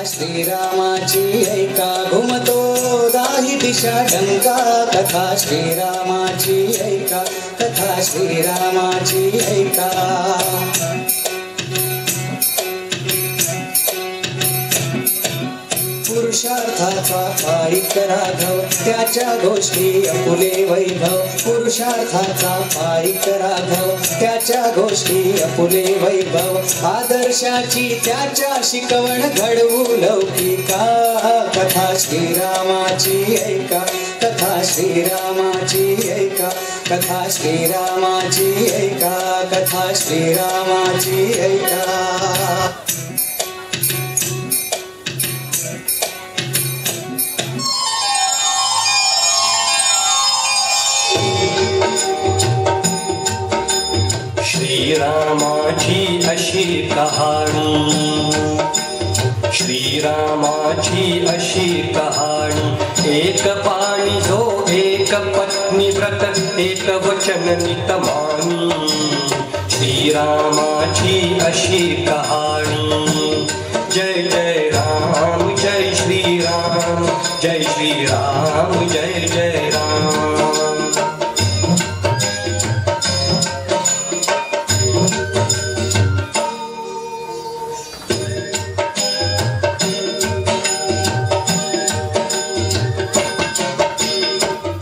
श्रीरामाची ऐका घुमतो दाही दिशा डंका कथा श्रीरामाची ऐका कथा श्रीरामाची ऐका पुरुषार्थाचा पाईक राघव त्याच्या गोष्टी अपुले वैभव पुरुषार्थाचा पाईक राघव त्याच्या गोष्टी अपुले वैभव आदर्शाची त्याच्या शिकवण घडवू लौकिका कथा श्रीरामाची ऐका कथा श्रीरामाची ऐका कथा श्रीरामाची ऐका कथा श्रीरामाची ऐका श्रीरामाची अशी कहाणी श्रीरामाची अशी कहाणी एक पाणी जो एक पत्नी व्रत एक वचन नितमानी श्रीरामाची अशी कहाणी जय जय राम जय श्रीराम जय श्रीराम जय जय राम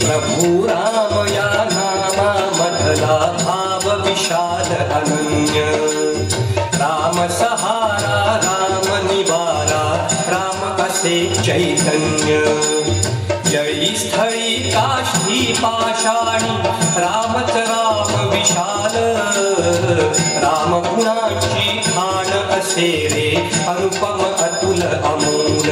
प्रभु राम या नामा मधला भाव विशाल अनन्य राम सहारा राम निवारा राम असे चैतन्य जळी स्थळी काष्ठी पाषाणी रामच राम विशाल राम गुणाची खाण असे रे अनुपम अतुल अमोल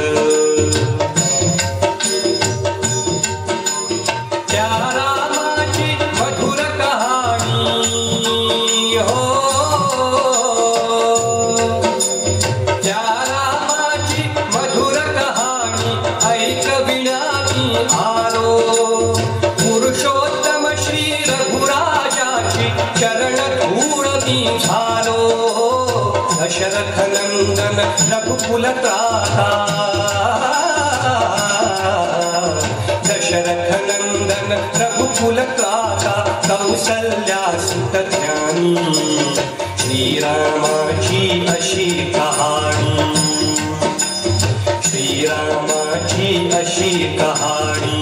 पुरुषोत्तम श्री रघुराजाची चरण धूळ मी झालो दशरथ नंदन रघुकुल त्राता दशरथ नंदन रघुकुल त्राता कौसल्या सुत ज्ञानी श्रीरामाची अशी कहाणी श्रीरामाची अशी कहाणी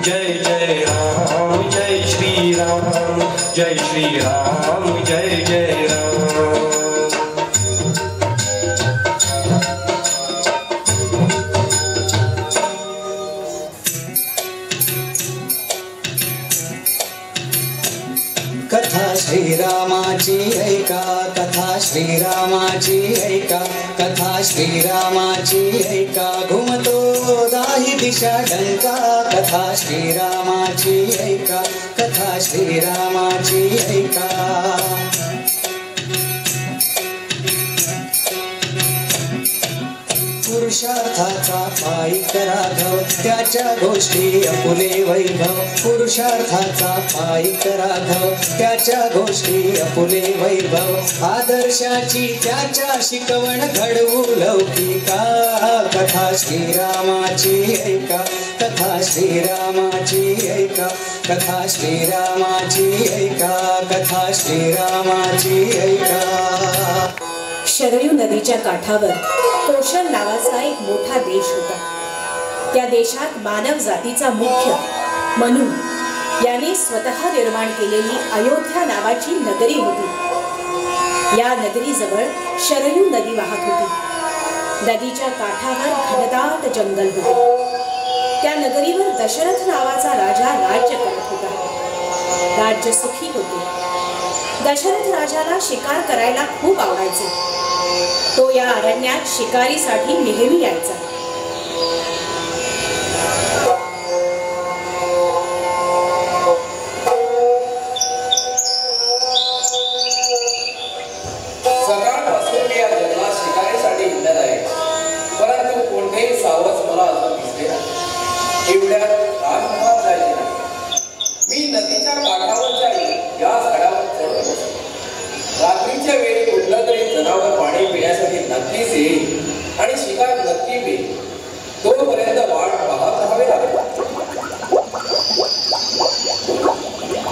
जय जय राम जय श्रीराम जय श्रीराम जय जय राम कथा श्रीरामाची ऐका कथा श्रीरामाची ऐका कथा श्रीरामाची ऐका घुमतो दाही दिशा डंका कथा श्रीरामाची ऐका कथा श्रीरामाची ऐका पुरुषार्थाचा पाईक राघव त्याच्या गोष्टी अपुले वैभव पुरुषार्थाचा पाईक राघव त्याच्या गोष्टी अपुले वैभव आदर्शाची त्याच्या शिकवण घडवू लौकिका कथा श्रीरामाची ऐका कथा श्रीरामाची ऐका कथा श्रीरामाची ऐका कथा श्रीरामाची ऐका शरयू नदीच्या काठावर कोशल नावाचा एक मोठा देश होता. त्या देशात मानव जातीचा मुख्य मनु याने स्वतः निर्माण केलेली अयोध्या नावाची नगरी होती. या नगरीजवळ शरयू नदी वाहत होती. नदीच्या काठावर घनदाट जंगल होते. त्या नगरीवर दशरथ नावाचा राजा राज्य करत होता. राज्य सुखी होते. दशरथ राजाला शिकार करायला खूप आवडायचे. तो या अरण्यात शिकारीसाठी नेहमी यायचा. सकाळपासून मी या जंगलात शिकारीसाठी हिंडत आहे, परंतु कोणतेही सावज मला अजून दिसले नाही. एवढ्यात राजमहाल जायचे नाही. मी नदीच्या काठावर जाईल या झाडावर चढून बसलो. रात्रीच्या वेळी कुठलं तरी जनावर पाणी पिण्यासाठी नक्कीच येईल आणि शिकार नक्की मिळेल. तोपर्यंत वाट पाहत राहावे लागेल.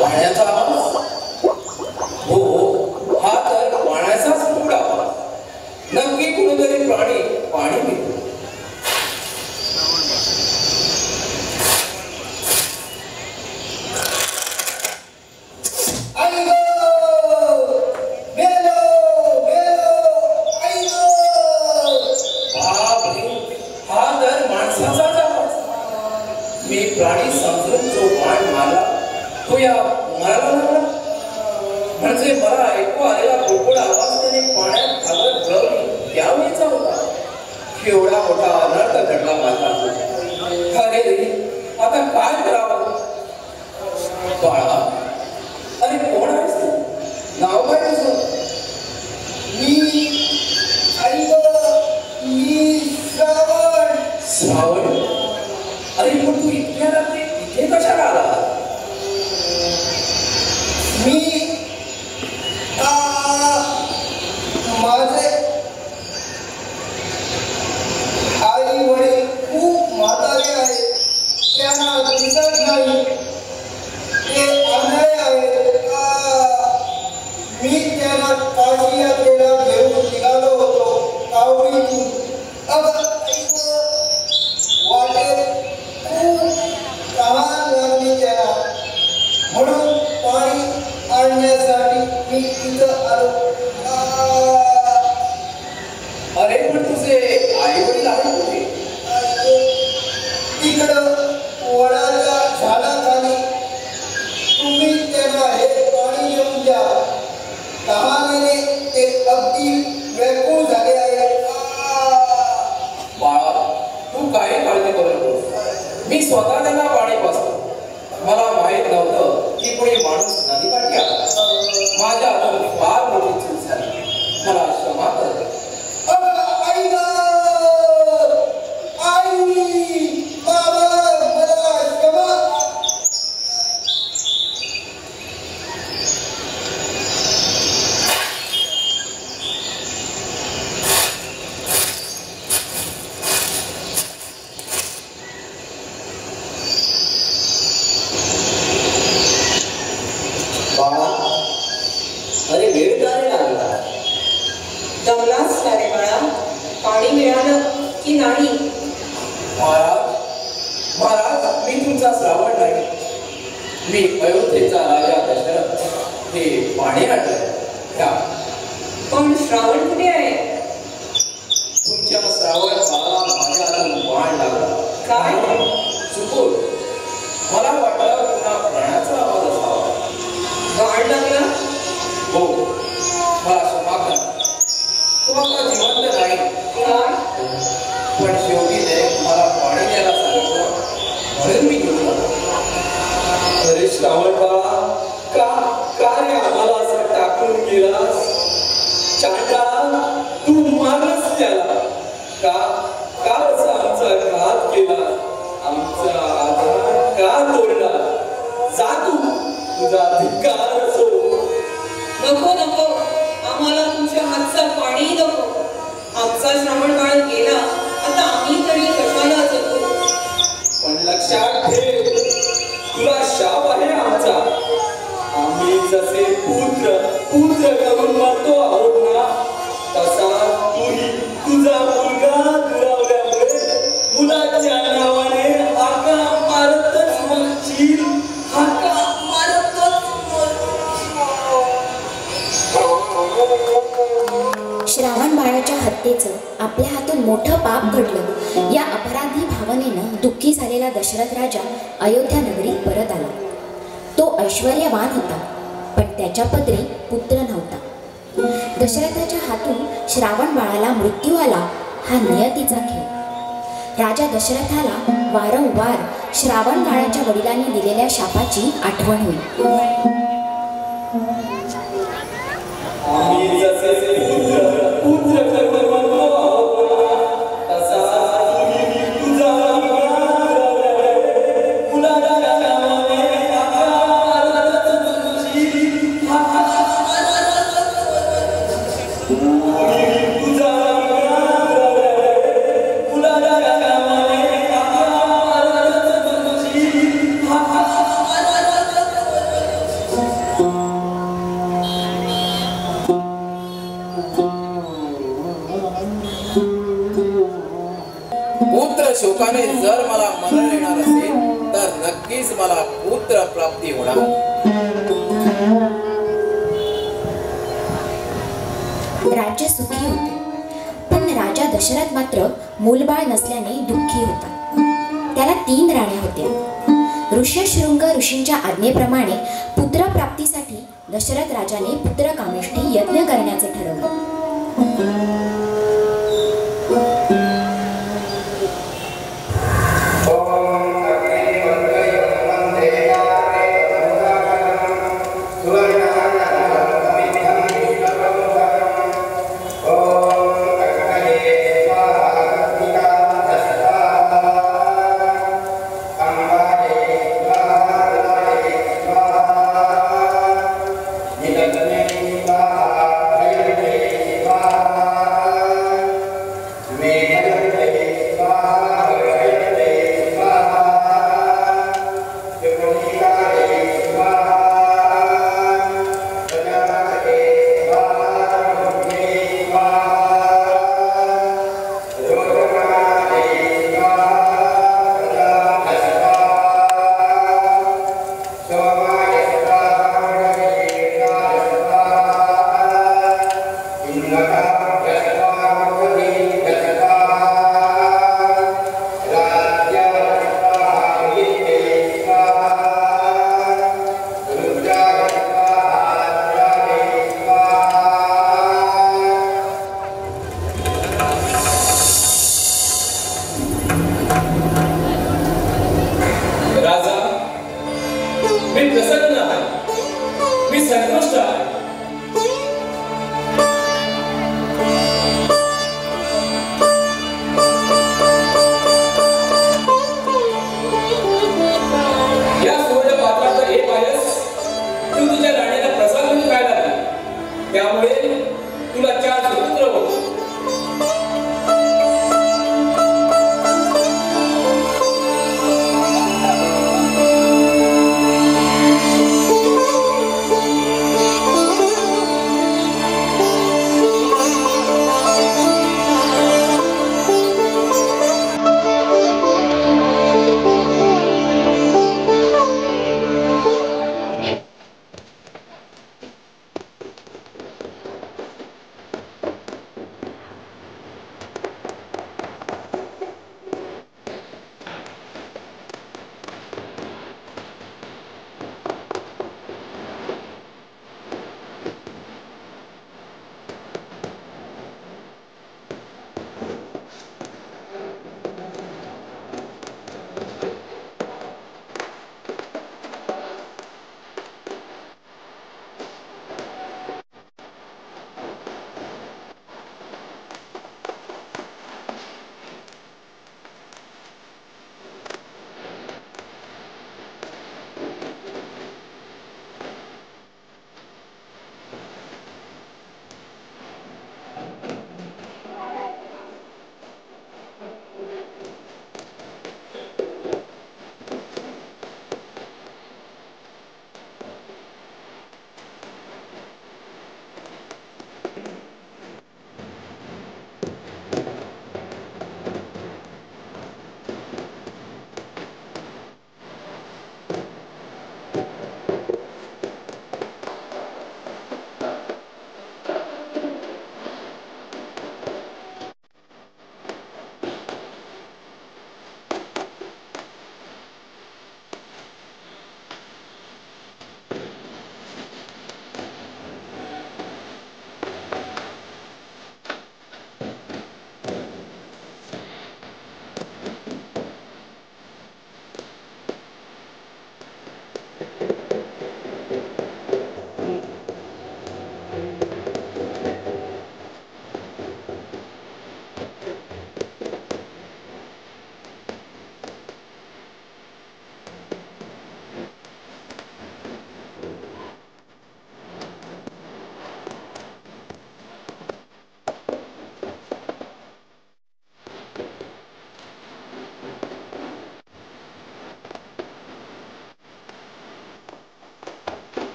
पाण्याचा आवाज, हो हा तर पाण्याचाच मूळ आवाज. नक्की कुणीतरी प्राणी पाणी पितो. मी प्राणी समजून जो बाण मारला तो या मराला लागला. म्हणजे मला ऐकू आलेला बुडबुड आवाज त्याने पाण्यात घालत घडवली त्यावेळीचा होता. एवढा मोठा अनर्थ घडला माझा. अरे रे, आता काय करावं? बाळा, अरे कोण आहेस तू? नाव काय तुझं? मी श्रावण. श्रावण? अरे पण तू इतक्या रात्री इथे कशाला आला? मी माझे आई वडील खूप म्हातारे आहेत, त्यांना दिसत नाही, ते आंधळे आहेत. मी त्यांना काशी यात्रेला घेऊन निघालो होतो कावडीतून. वाटेत खूप तहान लागली त्याला, म्हणून पाणी आणण्यासाठी मी इथं आलो. अरे पण तुझे आई वडील आहेत कुठे? तिकडं वडाच्या झाडाखाली. तुम्ही त्यांना हे पाणी घेऊन द्या. तहानेने ते अगदी व्याकुळ झाले आहे. बाळा, तू काही काळजी करू नकोस. मी स्वतः त्यांना पाणी पाजतो. मला माहित नव्हतं की कोणी माणूस नदीकाठी आला. माझ्या हातून फार मोठी चूक झाली, मला क्षमा कर. आई बाबा, मला क्षमा. बाळा, अरे वेळ का रे लागला? दमलास का रे बाळा? पाणी मिळालं की नाही? महाराज, मी तुमचा श्रावण नाही. मी अयोध्येचा राजा दशरथ. हे पाणी आणलं. पण श्रावण कुठे आहे? तुमच्या श्रावण बाळाला माझ्या हातून बाण लागला. काय? चुकून. मला वाटलं पुन्हा प्राण्याचा आवाज असावा. बाण लागला? हो, मला क्षमा करा. तो आता जिवंत नाही. काय? पण शेवटी ते मला पाणी द्यायला सांगितलं, म्हणून मी घेऊन आलो. अरे श्रावण बाळा, का रे आम्हाला असं टाकून गेलास? चांडा, तू मारलंस त्याला. का असं आमचा घात केला? आमचा आधार का तोडला? जा तू, तुझा धिक्कार असो. नको नको, आम्हाला तुमच्या हातचं पाणी नको. आमचा श्रावण बाळ गेला, आता आम्ही तरी कशाला जगू? पण लक्षात ठेव, तुला शाप आहे आमचा. आम्ही जसे पुत्र करून मरतो आहोत ना, तसा तूही तुझा मुलगा दुरावल्यामुळे मुलाच्या नावाने हाका मारतच मरशील. हाका मारतच श्रावण बाळाच्या हत्येचं आपल्या हातून मोठं पाप घडलं. या अपराधी भावनेनं दुःखी झालेला दशरथ राजा अयोध्या नगरीत परत आला. तो ऐश्वर्यवान होता. पण त्याच्या पदरी पुत्र नव्हता. दशरथाच्या हातून श्रावण बाळाला मृत्यू आला हा नियतीचा खेळ. राजा दशरथाला वारंवार श्रावण बाळाच्या वडिलांनी दिलेल्या शापाची आठवण होईल. आम्ही जसे पुत्र कर्म म्हणतो तसा तुझा पुत्र शोकाने जर मला मरण येणार असेल तर नक्कीच मला पुत्र प्राप्ती होणार. राज्य सुखी होते, पण राजा दशरथ मात्र मूलबाळ नसल्याने दुःखी होता. त्याला 3 राण्या होत्या. ऋष्यशृंग ऋषींच्या आज्ञेप्रमाणे पुत्रप्राप्तीसाठी दशरथ राजाने पुत्रकामेष्टी यज्ञ करण्याचे ठरवले.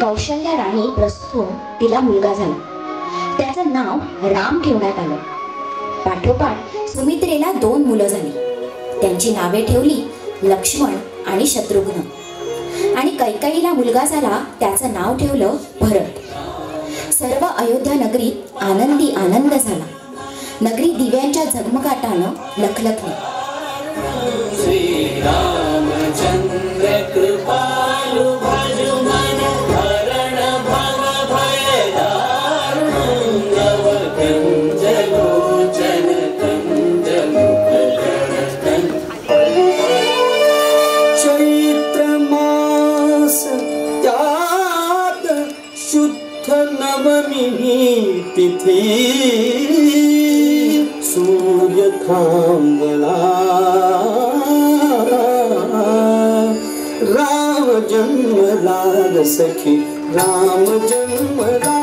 कौशल्या राणी प्रसूत होऊन तिला मुलगा झाला. त्याचं नाव राम ठेवण्यात आलं. पाठोपाठ सुमित्रेला 2 मुलं झाली. त्यांची नावे ठेवली लक्ष्मण आणि शत्रुघ्न. आणि कैकेयीला मुलगा झाला, त्याचं नाव ठेवलं भरत. सर्व अयोध्या नगरीत आनंदी आनंद झाला. नगरी दिव्यांच्या झगमगाटानं लखलखली. श्रीरामचंद्र कृपालु भजु मन हरण भव भय दारुण नव कंज लोचन कंज मुखगण. चैत्र मास त्यात शुद्ध नवमी तिथी सूर्य थांबला. राम जन्मला ग सखी, राम जन्मला.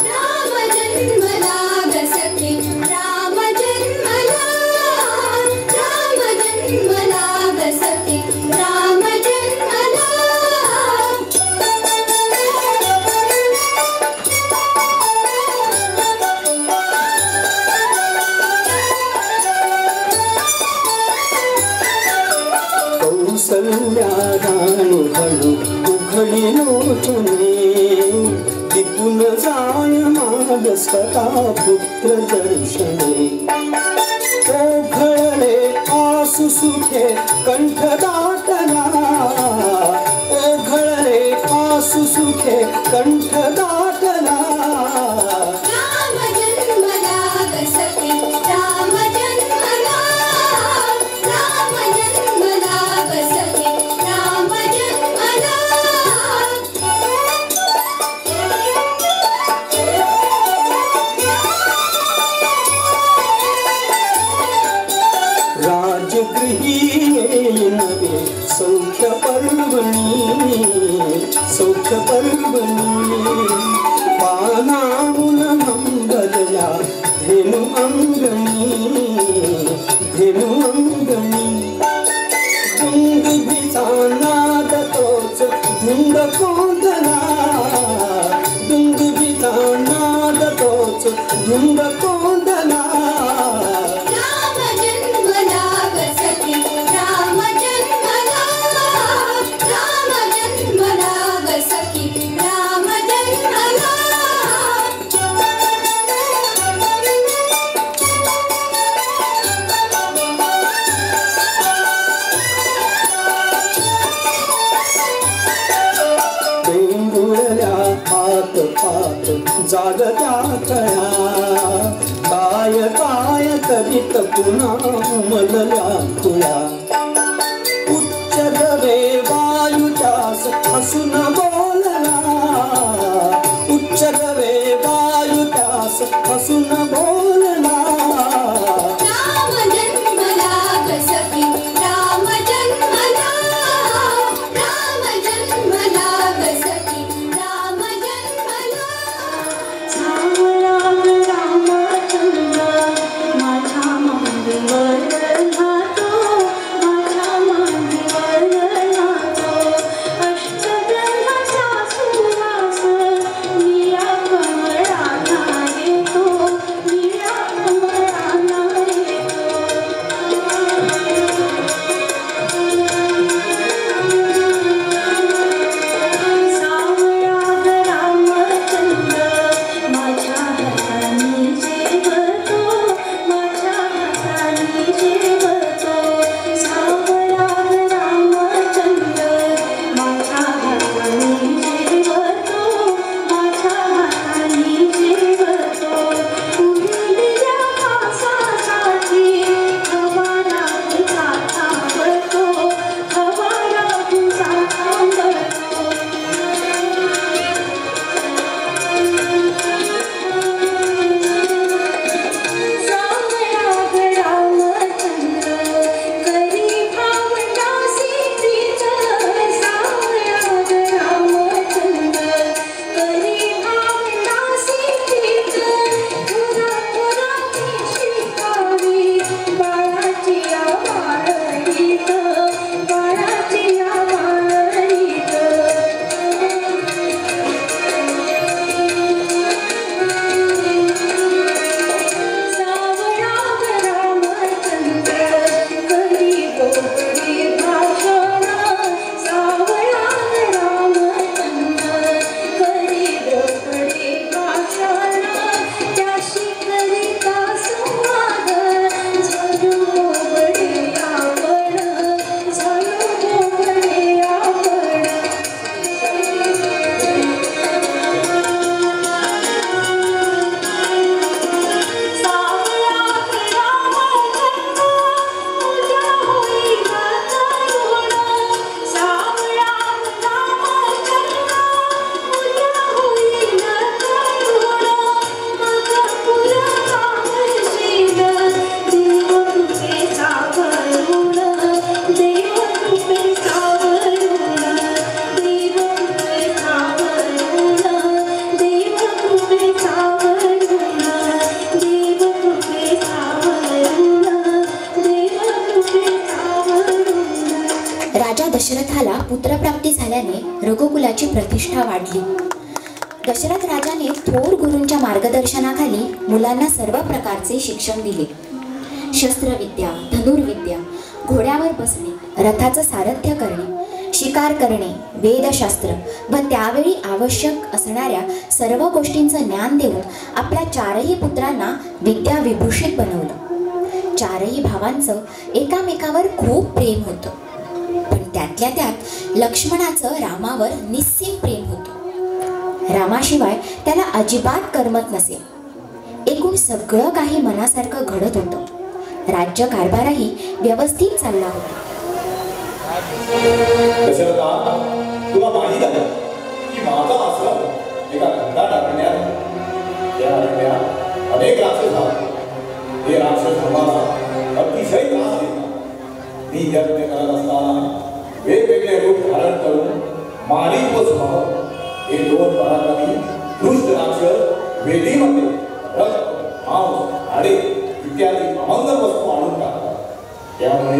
राम जन्मला ग सखी, राम जन्मला. राम जन्मला ग सखी, राम जन्मला. कौसल्या राणी हळू उघडी लोचने, टिपून जाय माग स्वतः पुत्र दर्शने. ओघळले आसु सुखे कंठ दाटला. ओघळले आसु सुखे कंठ दाटला. राम जन्मला ग सखी, राम जन्मला. राम जन्मला ग सखी, राम जन्मला. राजगृही नवे सौख्य पर्वणी, सौख्य पर्वणी. पानामुन मंगलया धेनु अंगणी, धेनु अंगणी. दुंदुभीचा नाद तोच धुंद कोंदला. दुंदुभीचा नाद तोच धुंद कोंदला. राम जन्मला ग सखी, राम जन्मला. राम जन्मला ग सखी, राम जन्मला. पेंगुळल्या हात पात जागत्या कळ्या. काय काय करीत पुन्हा उमलल्या तुळ्या. उच्च गवे वायू त्यास हसून बोलला. उच्च गवे वायू त्यास हसून बोलला. राम जन्मला ग सखी, राम जन्मला. राम जन्मला ग सखी, राम जन्मला. राम रामचंद्र माझा मंगल घातो. राजा दशरथाला पुत्रप्राप्ती झाल्याने रघुकुलाची प्रतिष्ठा वाढली. दशरथ राजाने थोर गुरूंच्या मार्गदर्शनाखाली मुलांना सर्व प्रकारचे शिक्षण दिले. शस्त्रविद्या, धनुर्विद्या, घोड्यावर बसणे, रथाचं सारथ्य करणे, शिकार करणे, वेदशास्त्र व त्यावेळी आवश्यक असणाऱ्या सर्व गोष्टींचं ज्ञान देऊन आपल्या चारही पुत्रांना विद्या विभूषित बनवलं. चारही भावांचं एकामेकावर खूप प्रेम होतं, पण त्यातल्या त्यात लक्ष्मणाचं रामावर निस्सीम प्रेम होतं. रामाशिवाय त्याला अजिबात करमत नसे. एकूण सगळं काही मनासारखं घडत होतं. राज्य कारभारही व्यवस्थित चालला होता. दशरथा, तुला माहीत आहे की माझा आश्रम एका घनदाट अरण्यात, त्या अरण्यात अनेक राक्षस आहेत. हे राक्षस धर्माला अतिशय त्रास देतात. मी यज्ञ करत असताना वेगवेगळे रूप धारण करून मारीक व स्वभाव हे दोन पराक्रमी दुष्ट राक्षस वेदीमध्ये रक्त, मांस, हाडे इत्यादी अमंग वस्तू आणून टाकतात. त्यामुळे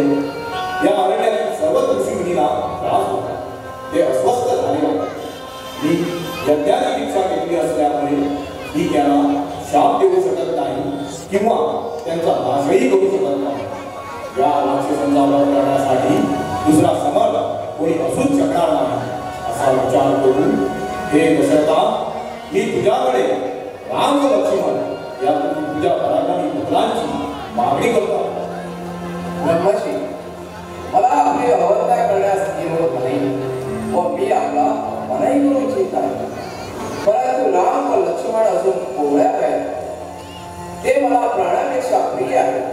या अरण्यातील सर्व ऋषीमुनींना त्रास होता. ते अस्वस्थ झाले आहेत. मी यज्ञाची दीक्षा घेतली असल्यामुळे मी त्यांना शाप देऊ शकत नाही किंवा त्यांचा नाशही करू शकत नाही. या राक्षसांचा वध करण्यासाठी दुसरा समर्थ कोणी असूच शकणार नाही असा विचार करून हे दशरथा, मी तुझ्याकडे राम व लक्ष्मण या तुझ्या पराक्रमी पुत्रांची मागणी करतो. ब्रह्मशी, मला आपली अवस्था करण्यास होत नाही व मी आपला मनाई करू इच्छित नाही. परंतु राम व लक्ष्मण असून कोवळ्या आहेत, ते मला प्राणापेक्षा प्रिय आहे.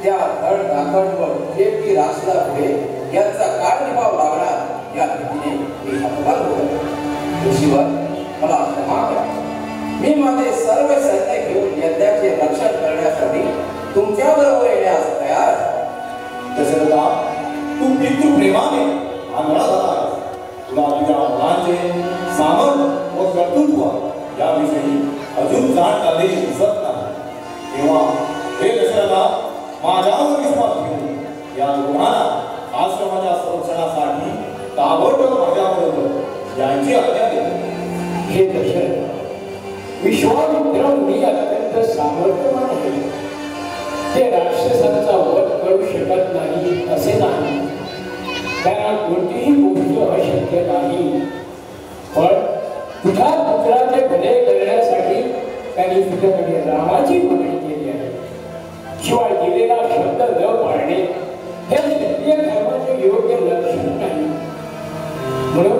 त्या धड धाकट व ठेपी रासला पुढे यांचा काळ निभाव लागणार या भीतीने मी हतबल होतो. ऋषीवर मला क्षमा करा. मी माझे सर्व सैन्य घेऊन यज्ञाचे रक्षण करण्यासाठी तुमच्याबरोबर येण्यास तयार आहे. दशरथा, तू पितृप्रेमाने आंधळा झाला आहेस. तुला तुझ्या मुलांचे सामर्थ्य व कर्तृत्व याविषयी अजून जाण झालेली दिसत नाही. तेव्हा हे दशरथा, माझ्यावर विश्वास घेऊन या दोघांना आश्रमाच्या संरक्षणासाठी ताबडतोब माझ्याबरोबर यांची आज्ञा दे. हे दशरथ, विश्वामित्र मुनी अत्यंत सामर्थ्यवान आहे. ते राक्षसांचा वध करू शकत नाही असे नाही. त्यांना कोणतीही गोष्ट अशक्य नाही. पण तुझ्या पुत्राचे भले करण्यासाठी त्यांनी तुझ्याकडे रामाची मागणी केली आहे. शिवाय दिलेला शब्द न पाळणे हे क्षत्रिय धर्माचे योग्य लक्षण नाही. म्हणून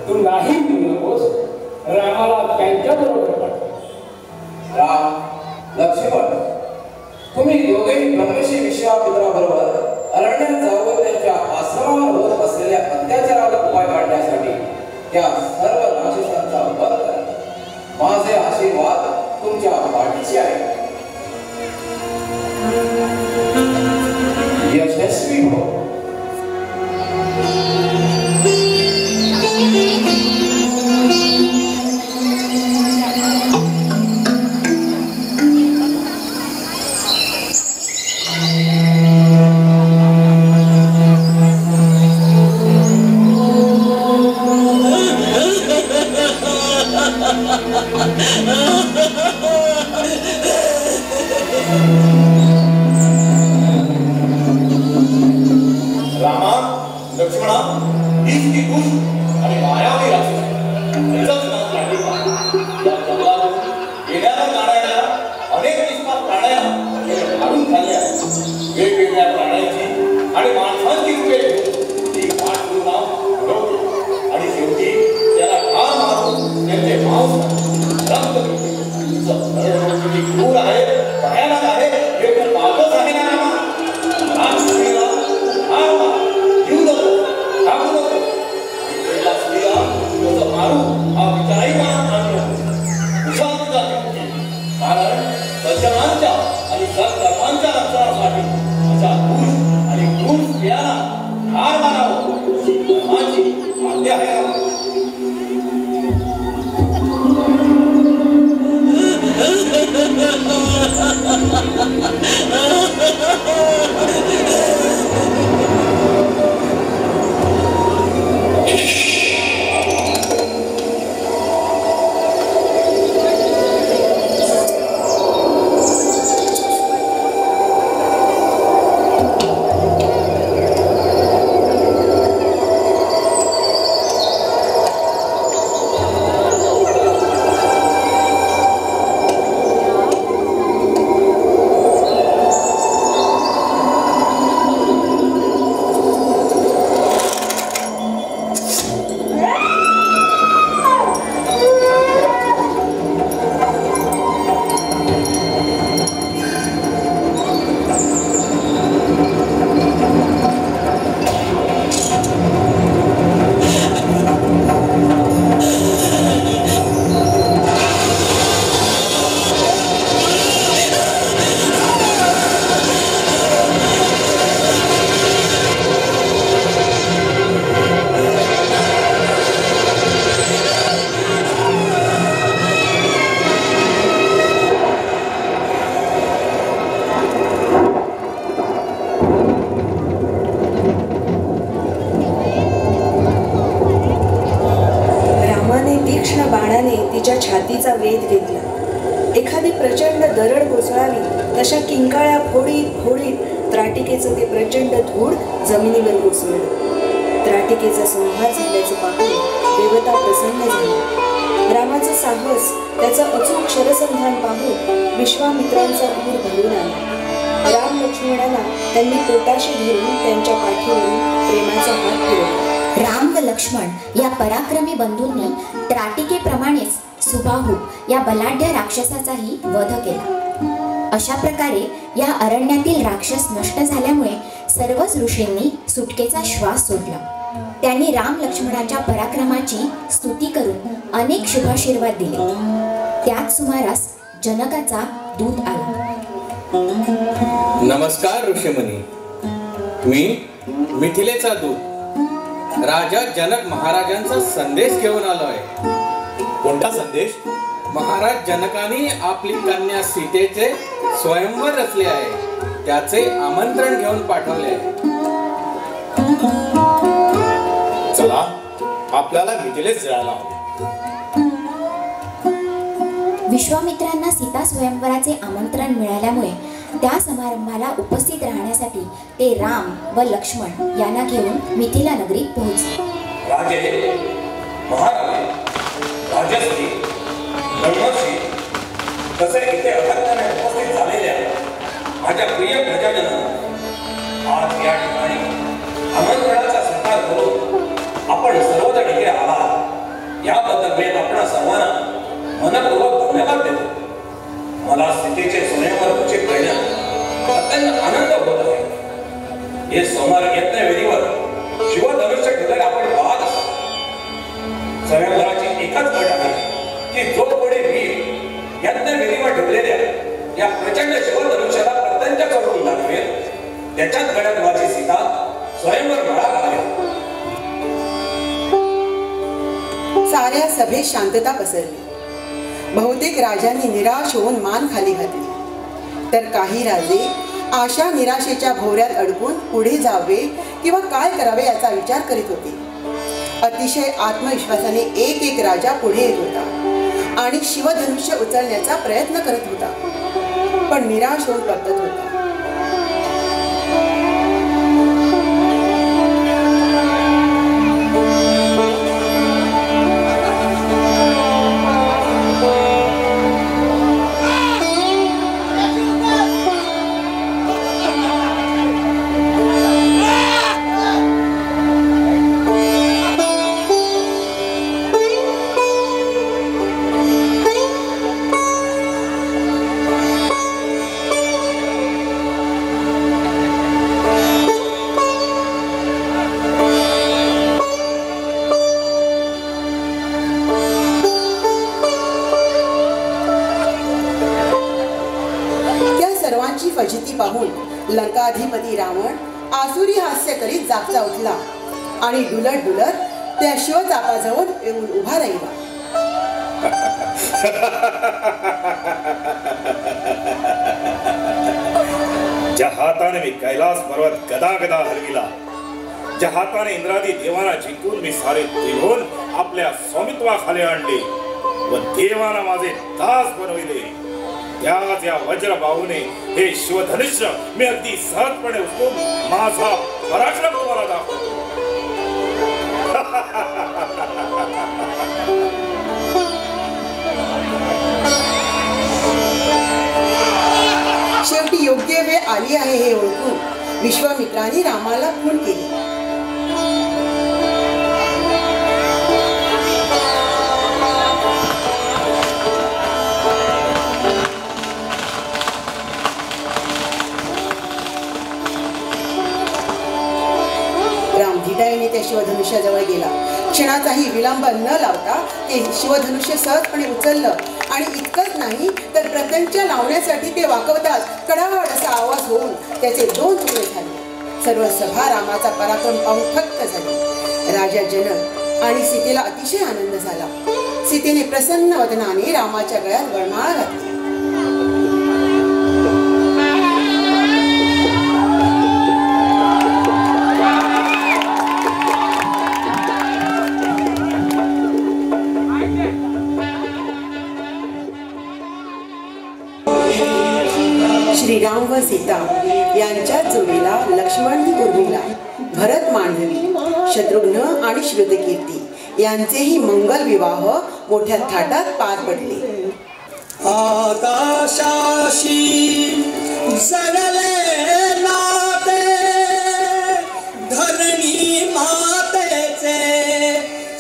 तू नाही देऊ नकोस. रामाला त्यांच्याबरोबर पाठव. राम, लक्ष्मण, तुम्ही दोघेही ब्रह्मशी विश्वामित्राबरोबर अरण्यात जाऊन त्यांच्या आश्रमावर होत असलेल्या अत्याचारावर उपाय काढण्यासाठी त्या सर्व राक्षसांचा वध करा. माझे आशीर्वाद तुमच्या पाठीशी आहे. यशस्वी हो. रामा, लक्ष्मणा, हीच ती दुष्ट आणि मायावी राक्षस याचाच नाश लागली पाहिजे. या जंगलातून येणाऱ्या जाणाऱ्या अनेक निष्पाप प्राण्यांना मारून खाल्ले आहेत. वेगवेगळ्या प्राण्यांची आणि माणसांची रूपे ती वाट पूर्ण घडवते आणि शेवटी त्याला ठार मारून त्यांचे मांस रक्त पिते. किती क्रूर आहे, भयानक आहे, हे तू पाहतच आहे ना रामा. सज्जनांच्या आणि सत्कर्मांच्या रक्षणासाठी अशा दुष्ट आणि क्रूर स्त्रियांना छातीचा वेध घेतला. एखादी प्रचंड दरड कोसळावी तशा किंकाळ्या फोडीत फोडीत त्राटिकेचं ते प्रचंड धूळ जमिनीवर कोसळलं. त्राटिकेचा संहार झाल्याचं पाहून देवता प्रसन्न झाली. रामाचं साहस, त्याचं अचूक शरसंधान पाहून विश्वामित्रांचा ऊर भरून आला. राम लक्ष्मणाला त्यांनी पोटाशी धरून त्यांच्या पाठीवरून प्रेमाचा हात फिरवला. राम व लक्ष्मण या पराक्रमी बंधूंनी त्राटिकेप्रमाणेच सुबाहू या बलाढ्य राक्षसाचाही वध केला. अशा प्रकारे या अरण्यातील राक्षस नष्ट झाल्यामुळे सर्वच ऋषींनी सुटकेचा श्वास सोडला. त्यांनी राम लक्ष्मणाच्या पराक्रमाची स्तुती करून अनेक शुभाशीर्वाद दिले. त्याच सुमारास जनकाचा दूत आला. नमस्कार ऋषीमुनी, मी मिथिलेचा दूत राजा जनक महाराजांचा संदेश घेऊन आलोय. कोणता संदेश? महाराज जनकाने आपली कन्या सीतेचे स्वयंवर रचले आहे, त्याचे आमंत्रण घेऊन पाठवले. चला, आपल्याला मिथिलेस जायला हवे. विश्वामित्रांना सीता स्वयंवराचे आमंत्रण मिळाल्यामुळे त्या समारंभाला उपस्थित राहण्यासाठी ते राम व लक्ष्मण यांना घेऊन मिथिला नगरीत पोहोचले. राजे, महाराजे, राजश्री, ब्रह्मर्षी तसे इथे अथक्याने उपस्थित झालेल्या माझ्या प्रिय प्रजाजनांना आज या ठिकाणी आमंत्रणाचा स्वीकार करून आपण सर्वजण इथे आलात याबद्दल मी आपणा सर्वांना मनपूर्वक धन्यवाद देतो. मला सीतेचे स्वयंवर घोषित करण्यात अत्यंत आनंद होत आहे. हे सोमवार यज्ञवेदीवर शिवधनुष्य ठेवलेले आपण पाहत असतो. स्वयंवराची एकच अट आहे की जो पुढे वीर यज्ञवेदीवर ठेवलेल्या या प्रचंड शिवधनुष्याला प्रत्यंच करून दाखवेल त्याच्याच गळ्यात माझी सीता स्वयंवर माळा घालेल. साऱ्या सभेत शांतता पसरली. बहुतेक राजांनी निराश होऊन मान खाली घातली, तर काही राजे आशा निराशेच्या भोवऱ्यात अडकून पुढे जावे किंवा काय करावे याचा विचार करीत होते. अतिशय आत्मविश्वासाने एक एक राजा पुढे येत होता आणि शिवधनुष्य उचलण्याचा प्रयत्न करत होता, पण निराश होऊन परतत होता. फजिती पाहून लंकाधिपती रावण आसुरी हास्य करीत जागचा उठला आणि डुलत डुलत त्या शिवचापाजवळ येऊन उभा राहिला. ज्या हाताने मी कैलास पर्वत गदा गदा हलविला, ज्या हाताने इंद्रादी देवांना जिंकून मी सारे त्रिभुवन आपल्या स्वामित्वाखाली आणले व देवांना माझे दास बनविले, त्याच या वज्रबाहूने हे शिवधनुष्य मी अगदी सहजपणे उचलून माझा पराक्रम तुम्हाला दाखवतो. शेवटी योग्य वेळ आली आहे हे ओळखून विश्वामित्रांनी रामाला खून केली. रामधिटाईने त्या शिवधनुष्याजवळ गेला. क्षणाचाही विलंब न लावता ते शिवधनुष्य सहजपणे उचललं आणि इतकंच नाही तर प्रत्यंच लावण्यासाठी ते वाकवताच कडावड असा आवाज होऊन त्याचे 2 तुकडे झाले. सर्व सभा रामाचा पराक्रम पाहून थक्क झाली. राजा जनक आणि सीतेला अतिशय आनंद झाला. सीतेने प्रसन्न वदनाने रामाच्या गळ्यात वरमाळा घातली. भरत मांडवी शत्रुघ्न आणि श्रुतकीर्ती यांचेही मंगल विवाह मोठ्या थाटात पार पडले. आकाशाशी जडले नाते धरणी मातेचे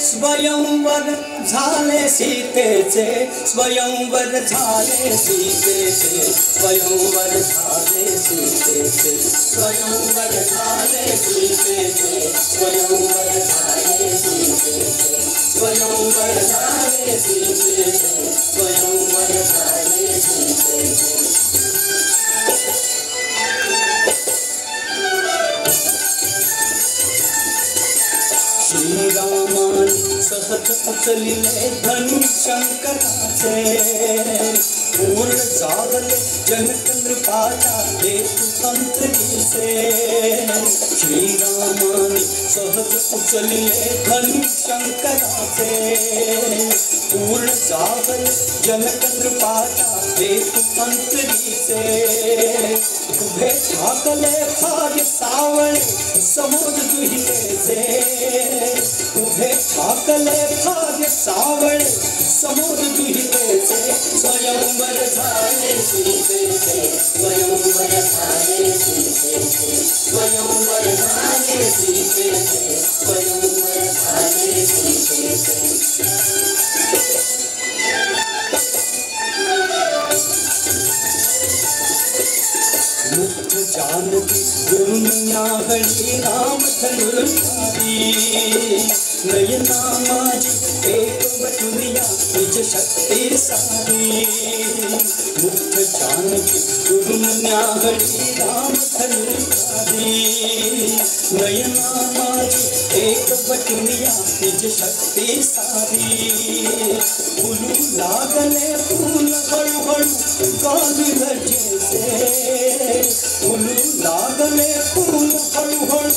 स्वयंवर झाले सीतेचे स्वयंवर झाले सीतेचे स्वयंवर झाले सीतेचे स्वयंवर झाले सीतेचे स्वयंवर झाले सीतेचे स्वयंवर झाले सीतेचे स्वयंवर झाले सीतेचे. श्रीरामानी सहज उचलिले धनी शंकराचे पूर्ण जावले जनक नृपाच्या हेतू अंतरीचे. श्रीरामानी सहज उचलिले धनी शंकराचे पूर्ण जावले जनक नृपाच्या हेतू अंतरीचे. उभे ठाकले फार सावळे समोर दुहितेचे उभे ठाकले फार सावळे समोर दुहितेचे स्वयंवर झाले सीतेचे स्वयंवर झाले सीतेचे स्वयंवर झाले सीतेचे स्वयंवर झाले सीतेचे. मुक्त जानकी गुरुनागणी राम धनुर्धारी नयना माझी एक बटुरिया निज शक्ती सारी. मुक्त जानकी गुरुनागणी राम धनुर्धारी नयना माझी एक बटुरिया निज शक्ती सारी. फुलू लागले फूल हळूहळू गाली रजेचे फुलू लागले फूल हळूहळू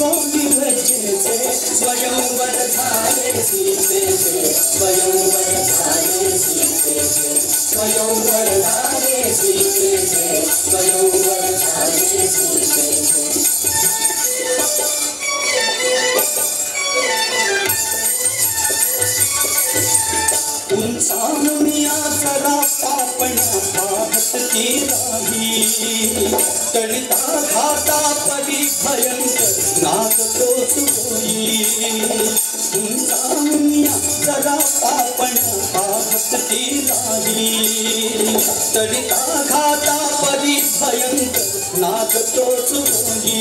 गाली रजेचे स्वयंवर झाले सीतेचे स्वयंवर झाले सीतेचे स्वयंवर झाले सीतेचे स्वयंवर झाले सीतेचे. उंचावनिया जरा पापण्या पाहत ती राही तळिता घाता परी भयंकर नाग तोच होई. उंचावनिया जरा पापण्या पाहत ती राही तळिता घाता परी भयंकर नाग तोच होई.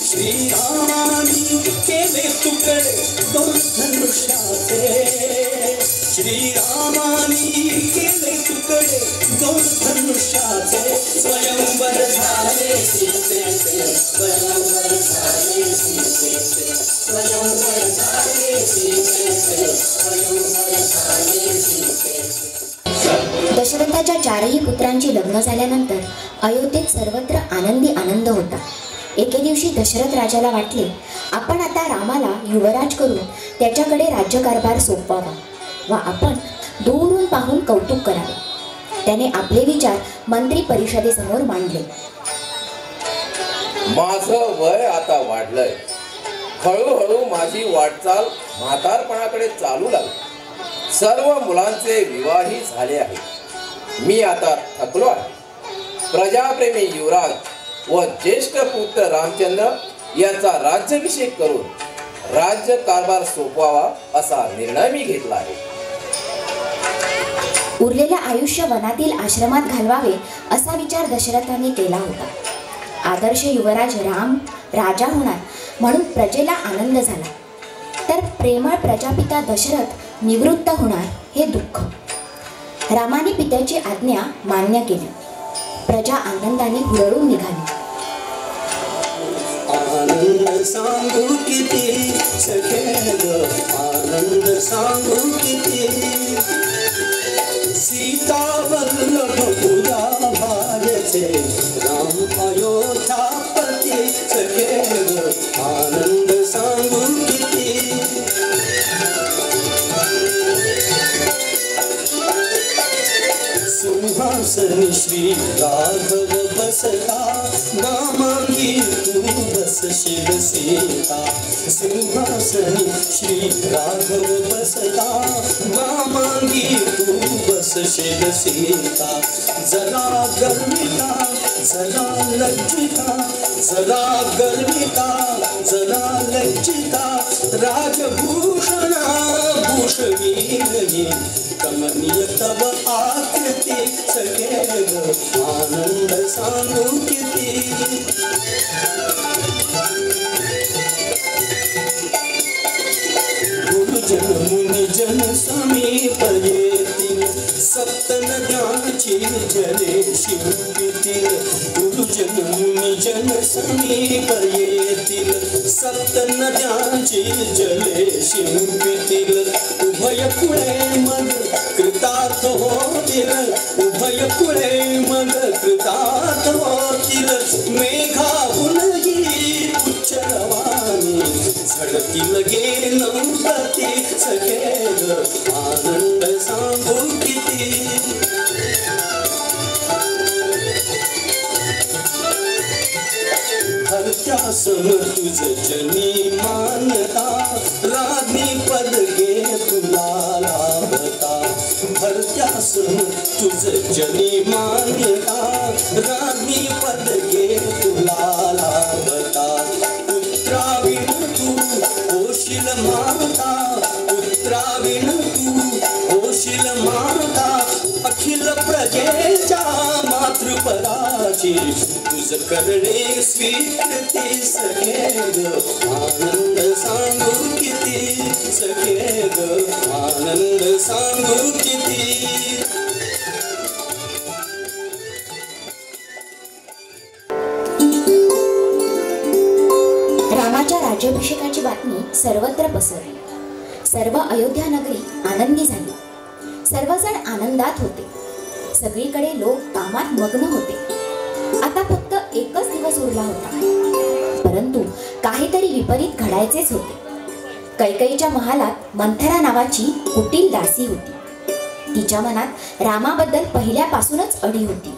श्रीरामानी केले तुकडे दोन धनुष्याचे श्रीरामानी केले तुकडे दोन धनुष्याचे स्वयंवर झाले सीतेचे स्वयंवर झाले सीतेचे स्वयंवर झाले सीतेचे स्वयंवर झाले सीतेचे. दशरथाच्या चारही पुत्रांची लग्न झाल्यानंतर अयोध्येत सर्वत्र आनंदी आनंद होता. एके दिवशी दशरथ राजाला वाटले आपण आता रामाला युवराज करून त्याच्याकडे राज्यकारभार सोपवावा व आपण दूरून पाहून कौतुक करावे. त्याने आपले विचार मंत्री परिषदेसमोर मांडले. माझं वय आता वाढलंय. हळूहळू माझी वाटचाल म्हातारपणाकडे चालू लागली. सर्व मुलांचे विवाही झाले आहेत. मी आता थकलो आहे. प्रजाप्रेमी युवराज व ज्येष्ठ पुत्र रामचंद्र यांचा राज्याभिषेक करून राज्य कारभार सोपवावा असा निर्णय मी घेतला आहे. उरलेले आयुष्य वनातील आश्रमात घालवावे असा विचार दशरथाने केला होता. आदर्श युवराज राम राजा होणार म्हणून प्रजेला आनंद झाला, तर प्रेमळ प्रजापिता दशरथ निवृत्त होणार हे दुःख. रामाने पित्याची आज्ञा मान्य केली. प्रजा आनंदाने हुरळून निघाली. आनंद सांगू किती सखे ग आनंद सांगू किती सीता वल्लभ पुरा भाजचे राम अयोध्यापती सखे ग आनंद सांगू किती. सिंहासन श्री राघव बसला मामा की तू बस बसशील सीता, सिंहासनी श्री राघव बसता, वामांगी तू बसशील सीता. जरा गर्विता जरा लज्जिता, जरा गर्विता जरा लज्जिता, राजभूषणा भूषवीरही, कमनीय तव आकृती सखे ग, आनंद सांगू किती. गुरुजन मुनिजन समीप येतील, सप्त नद्यांची जले शिंपितील. गुरुजन मुनिजन समीप येतील, सप्त नद्यांची जले शिंपितील. उभय कुळे मग कृतार्थ होतील, उभय कुळे मग कृतार्थ होतील. मेघाहूनही उच्चरवाणी, झडतील गेलंपती सखे ग, आनंद सांगू किती. हरत्यासम तुझ जनी मानता, राज्ञी पद घे तुला लाभता. हरत्यासम तुझ जनी मानता, राज्ञी पद घे तुला लाभता. पुत्राविण तू होशील माता, पुत्राविण तू होशील माता, अखिल प्रजेच्या मातृपदाची तुझ करणे स्वीकृती सखे ग, आनंद सांगू किती सखे ग, आनंद सांगू किती. रामाच्या राज्याभिषेकाची बातमी सर्वत्र पसरली. सर्व अयोध्या नगरी आनंदी झाली. सर्वजण आनंदात होते. सगळीकडे लोक कामात मग्न होते. आता फक्त एकच दिवस उरला होता, परंतु काहीतरी विपरीत घडायचेच होते. कैकेयीच्या महालात मंथरा नावाची कुटील दासी होती. तिच्या मनात रामाबद्दल पहिल्यापासूनच अढी होती.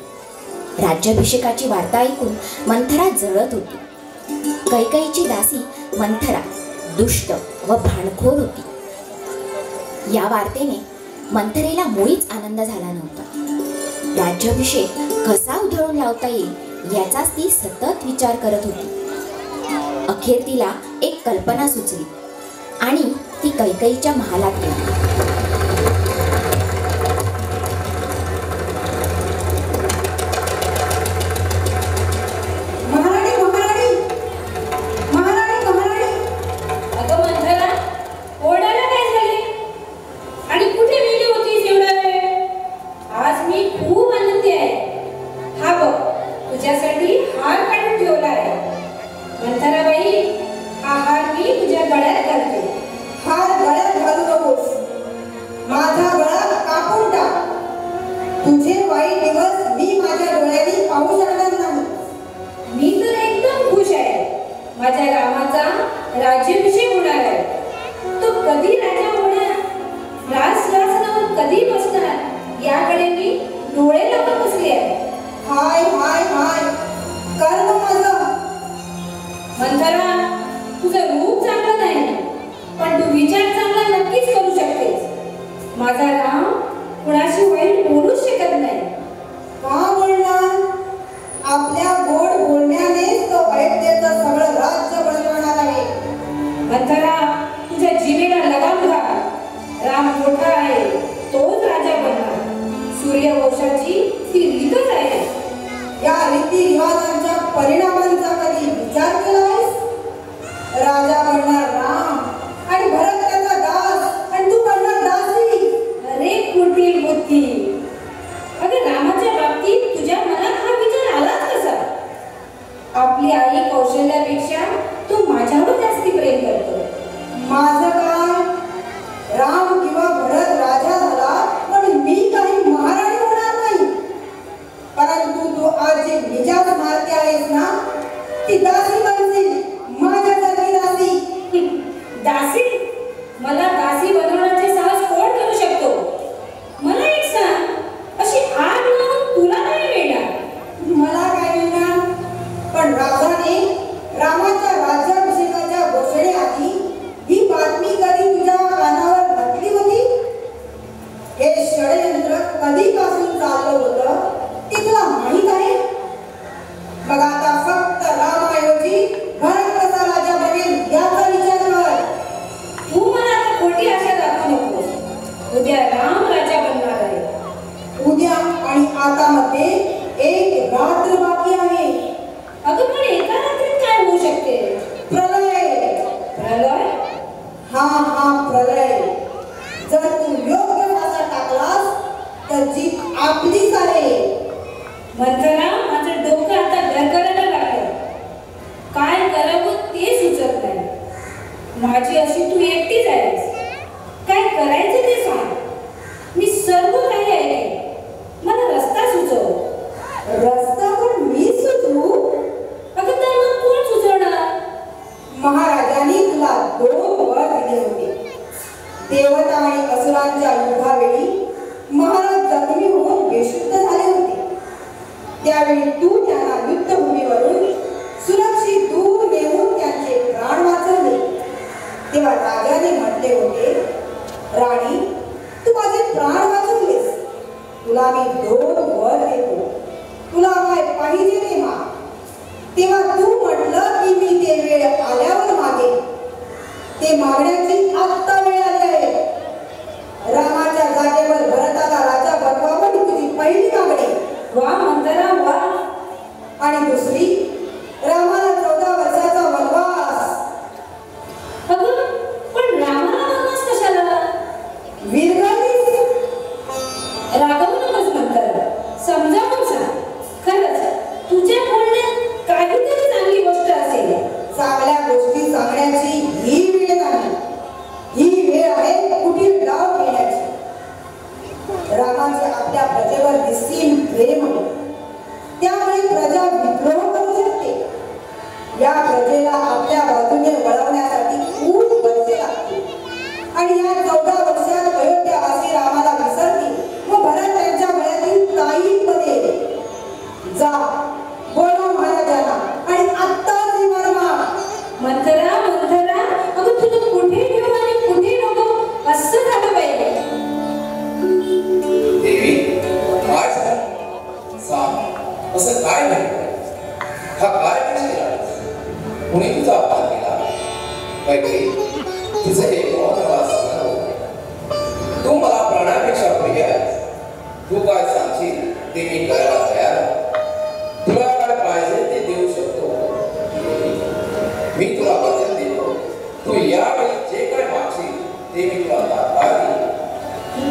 राज्याभिषेकाची वार्ता ऐकून मंथरा जळत होती. कैकेयीची दासी मंथरा दुष्ट व भांडखोर होती. या वार्तेने मंथरेला मुळीच आनंद झाला नव्हता. राज्याभिषेक कसा उधळून लावता येईल याचाच ती सतत विचार करत होती. अखेर तिला एक कल्पना सुचली आणि ती कैकेयीच्या महालात गेली. अरे कुटील बुद्धी, अगं माझी अशी तू एकटीच आहेस. काय करायचं ते सांग. मी सर्व काही ऐकेन. मला रस्ता सुचव. रस्ता पण मी सुचवू? अगं तर मग कोण सुचवणार? महाराजांनी तुला 2 वर दिले होते. देवता आणि असुरांच्या युद्धावेळी महाराज जखमी होऊन बेशुद्ध झाले होते. त्यावेळी तू त्यांना युद्धभूमीवरून सुरक्षित दूर नेऊन त्यांचे प्राण वाचवले. तेव्हा राजाने म्हटले होते, राणी तू माझे प्राण वाचवलेस, तुला मी 2 वर देतो, तुला काय पाहिजे ते माग. तेव्हा तू म्हटलं की मी ते वेळ आल्यावर मागेन. ते मागण्याची आत्ता वेळ आली आहे. रामाच्या जागेवर भरताला राजा बनवावं ही तुझी पहिली मागणी. वा मंदरा वा. आणि दुसरी, रामाला 14 वर्षाचा वनवास. अगं पण रामाला वनवास कशाला? वीरगतीस. रागवू नकोस मंदरा. समजावून सांग. खरंच तुझ्या बोलण्यात काहीतरी चांगली गोष्ट असेल. चांगल्या गोष्टी सांगण्याची ही वेळ नाही. ही वेळ आहे कुठील डाव घेण्याची. रामाचे आपल्या प्रजेवर निस्सीम प्रेम, त्यामुळे प्रजा विद्रोह करू शकते. या प्रजेला आपल्या बाजूने वळवण्यासाठी खूप वर्षे लागतील. आणि या 14 वर्षात अयोध्यावासी रामाला विसरतील व भरत त्यांच्या गळ्यातील ताई बनेल. जा बोलव महाराजांना आणि आत्ताच ही वर्मा. मंदरा मंदरा, अगं तुला कुठे ठेवू आणि कुठे नको असं झालं पाहिजे. देवी काय सांग, असं काय नाही. हा काय केला? कुणी तुझा अपमान केला? काही तुझे हे तू मला प्राणापेक्षा प्रिय आहेस. तू काय सांगशील ते मी करायला तयार आहे. तुला काय पाहिजे ते देऊ शकतो. मी तुला वचन देतो, तू यावेळी जे काय मागशील ते मी तुला तात्काळ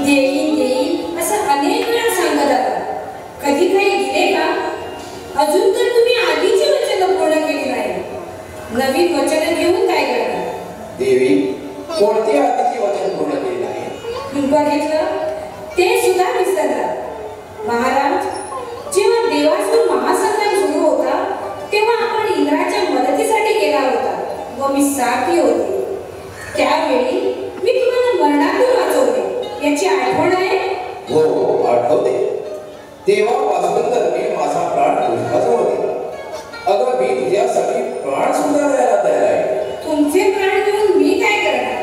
देईन देईन असं अनेक वेळा सांगत आला. कधी काही दिले का? अजून तर तुम्ही आधीची वचनं पूर्ण केली नाही. नवीन वचनं घेऊन काय करणार? देवी कोणती आधीची वचन पूर्ण केली नाही? बघितलं, ते सुद्धा विसरला. महाराज, जेव्हा देवासुर महासंग्राम सुरू होता तेव्हा आपण इंद्राच्या मदतीसाठी गेला होता व मी साथी होते. त्यावेळी मी तुम्हाला मरणातून वाचवले. याची आठवण आहे? हो आठवते. तेव्हापासून तर मी माझा प्राण तुझ्याजवळ दिला. अगं मी तुझ्यासाठी प्राण सुद्धा द्यायला तयार आहे. तुमचे प्राण घेऊन मी काय करणार?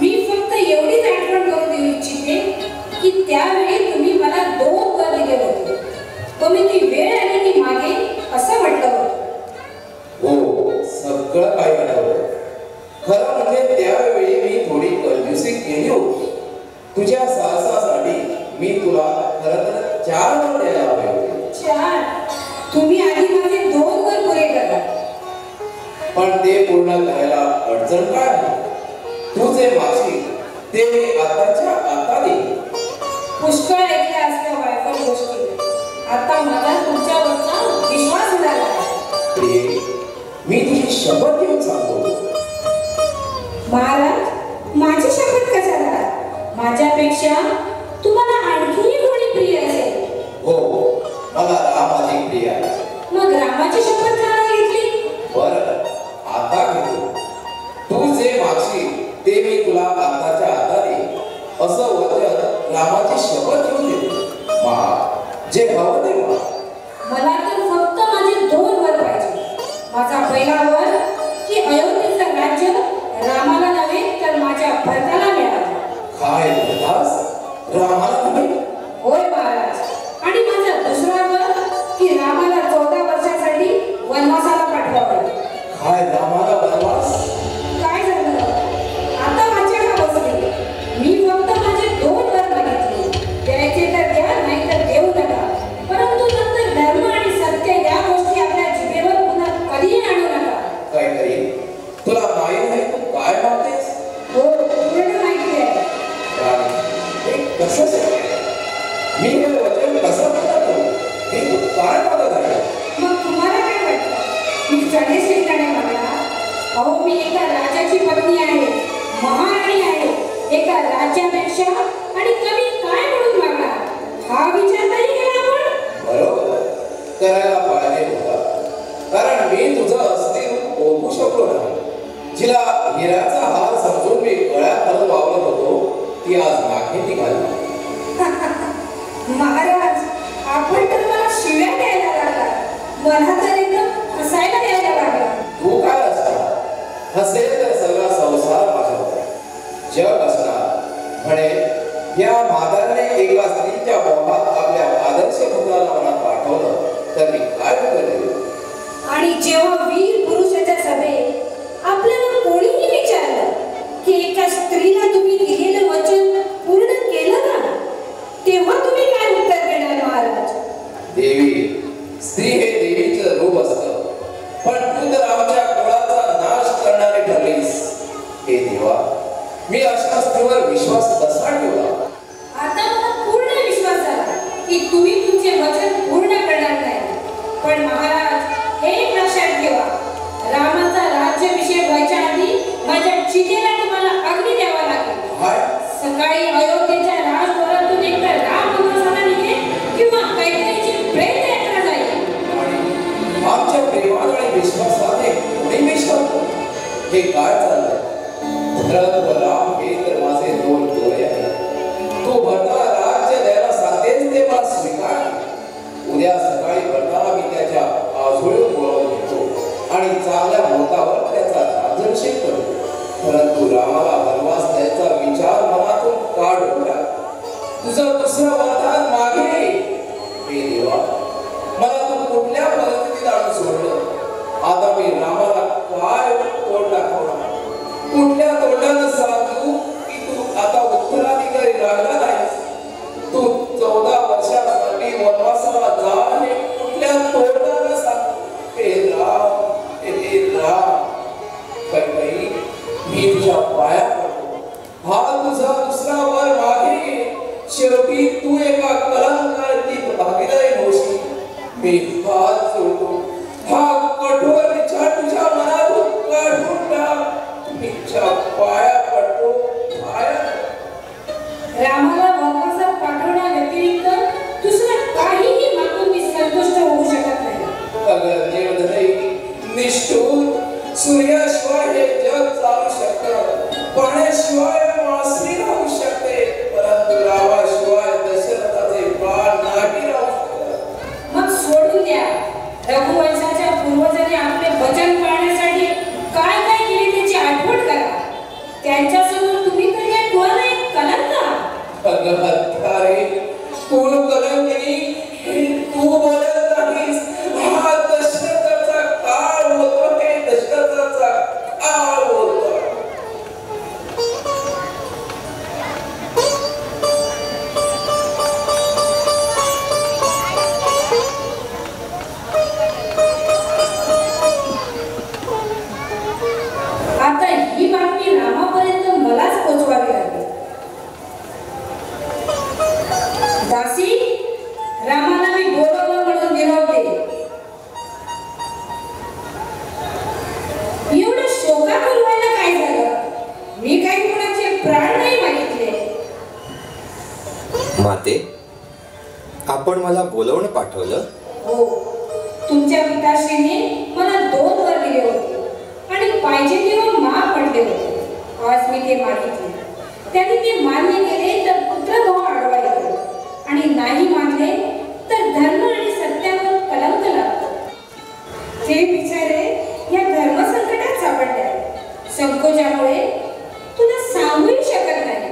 मी फक्त एवढीच आठवण करून देऊ इच्छिते की त्यावेळी तुम्ही मला 2 वर दिले होते व मी ती वेळ आली की मागे असं म्हटलं होतं. हो सगळं काही आठवतं. खरं म्हणजे त्यावेळी मी थोडी कंजूसी केली होती. तुझ्या साहसासाठी मी तुला खरं तर 4 वर द्यायला हवे होते. 4? तुम्ही आधी माझे 2 वर पुरे करा. पण ते पूर्ण करायला अडचण काय आहे? तू जे मागशील ते मी आताच्या आता देईन. पुष्कळ ऐकल्या असल्या वाईट गोष्टी. आता मला तुमच्यावरचा विश्वास झाला आहे. प्रिये, मी तुझी शपथ घेऊन सांगतो. महाराज, माझी शपथ कशाला? माझ्यापेक्षा तुम्हाला आणखीही कोणी प्रिय असेल? हो, मला रामाची प्रिय आहे. मग रामाची शपथ का नाही घेतली? बरं, आता घेतो. तू जे मागशील ते मी तुला आताच्या आता देईन असं वचन रामाची शपथ घेऊन देतो. माग जे हवं ते माग. मला तर फक्त माझे 2 वर पाहिजे. माझा पहिला वर की अयोध्येचं राज्य रामाला नव्हे तर माझ्या भरताला मिळालं. काय म्हणतास? रामाला नव्हे? होय महाराज. आणि माझा दुसरा वर की रामाला 14 वर्षासाठी वन महाराणी आहे, एका राज्यापेक्षा आणि कमी काय म्हणून मागणार हा विचार तरी केला आपण? बरोबर करायला पाहिजे होता, कारण मी तुझं अस्थिर ओळखू शकलो नाही. जिला हिऱ्याचा हार समजून मी गळ्यात घालून वापरत होतो ती आज मागे निघाली. महाराज, आपण तर मला शिव्या द्यायला लागला, मला तर एकदम हसायला द्यायला लागला. तू काय असणार? हसेल तर सगळा संसार माझा होता. जग असणार म्हणे या म्हाताऱ्याने एका स्त्रीच्या मोहात आपल्या आदर्श पुत्राला मनात पाठवलं तर मी काय करेल? आणि जेव्हा वीर पुरुषाच्या सभेत आपल्याला कोणीही विचारलं की एका स्त्रीला तुम्ही दिलेलं वचन पूर्ण केलं का, तेव्हा तुम्ही काय उत्तर देणार महाराज? देवी, स्त्री हे देवीचं रूप असतं, पण तू तर आमच्या कुळाचा नाश करणारे ठरलीस. हे देवा, मी अशा स्त्रीवर विश्वास कसा ठेवला? आता मला पूर्ण विश्वास झाला की तुम्ही तुमचे वचन पूर्ण करणार नाही. पण महाराज, एक लक्षात ठेवा, रामाचा राज्याभिषेक व्हायच्या आधी माझ्या चितेला तुम्हाला अग्नी द्यावा लागेल. सकाळी अयोध्येच्या राजद्वारातून एकतर राम वनवासाला निघेल किंवा कैकेयीची प्रेत यात्रा जाईल. आमच्या प्रेमात आणि विश्वासात कोणी विश्वास? हे काय चाललंय? राम हे तर माझे दोन डोळे आहेत. तू भरताला राज्य द्यायला सांगतेस ते मला स्वीकार. उद्या सकाळी भरताला मी त्याच्या आजोळून बोलावून घेतो आणि चांगल्या मोतावर त्याचा राज्याभिषेक करतो. परंतु रामाला वनवास द्यायचा विचार मनातून काढून टाक. तुझं दुसरं वरदान मागे. हे देवा, मला तू कुठल्या परिस्थितीत आणून सोडलं? आता मी रामाला काय तोड दाखवणार? कुठल्या तोंडानं सांगू की तू आता उत्तराधिकारी राहिला नाहीस? तू 14 वर्षांसाठी वनवासाला जा आणि कुठल्या तोंडानं सांगू? हे राम, हे राम. काही मी तुझ्या पाया पडतो. हा तुझा दुसरा वर मागे. शेवटी तू एका कलंकाची भागीदारी होशील. मी हात जोडतो. हा कठोर विचार तुझ्या मनातून काढून टाक. तुझ्या पाया पडतो, पाया. रामाला वनवासात पाठवण्या व्यतिरिक्त दुसरं काहीही मागून मी संतुष्ट होऊ शकत नाही. अगर निर्दयी, निष्ठुर, सूर्याशिवाय हे जग चालू शकतं, पाण्याशिवाय मासळी राहू शकते, परंतु रामाशिवाय दशरथाचे बाळ नाही राहू शकत. मग सोडून द्या. रघुवंशाच्या पूर्वजांनी आपले वचन पाळण्यासाठी काय काय केले त्याची आठवण करा. त्यांच्यासमोर तुम्ही तर या कुळाला एक कलंक आहात. अगं हत्यारे, कुळ कलंकिनी हे तू बोलत नाहीस. हा दशरथाचा काळ होतो. हे दशरथाचा काळ होतो. आता ही बातमी रामापर्यंत मलाच पोहोचवावी लागेल. दासी, रामाला मी बोलवलं म्हणून निरोप दे. एवढं शोकाकुल व्हायला काय झालं? मी काही कोणाचे प्राण नाही मागितले. माते, आपण मला बोलवून पाठवलं? हो, तुमच्या पिताश्रीने मला 2 वर दिले होते आणि पाहिजे तेव्हा माफ पडले होते. आज मी ते मागितले. त्यांनी ते मान्य केले तर पुत्रभाव आडवा येतो आणि नाही मानले तर धर्म आणि सत्यावर कलंक लागतो. ते बिचारे या धर्मसंकटात सापडले. संकोचामुळे तुला सांगूही शकत नाही.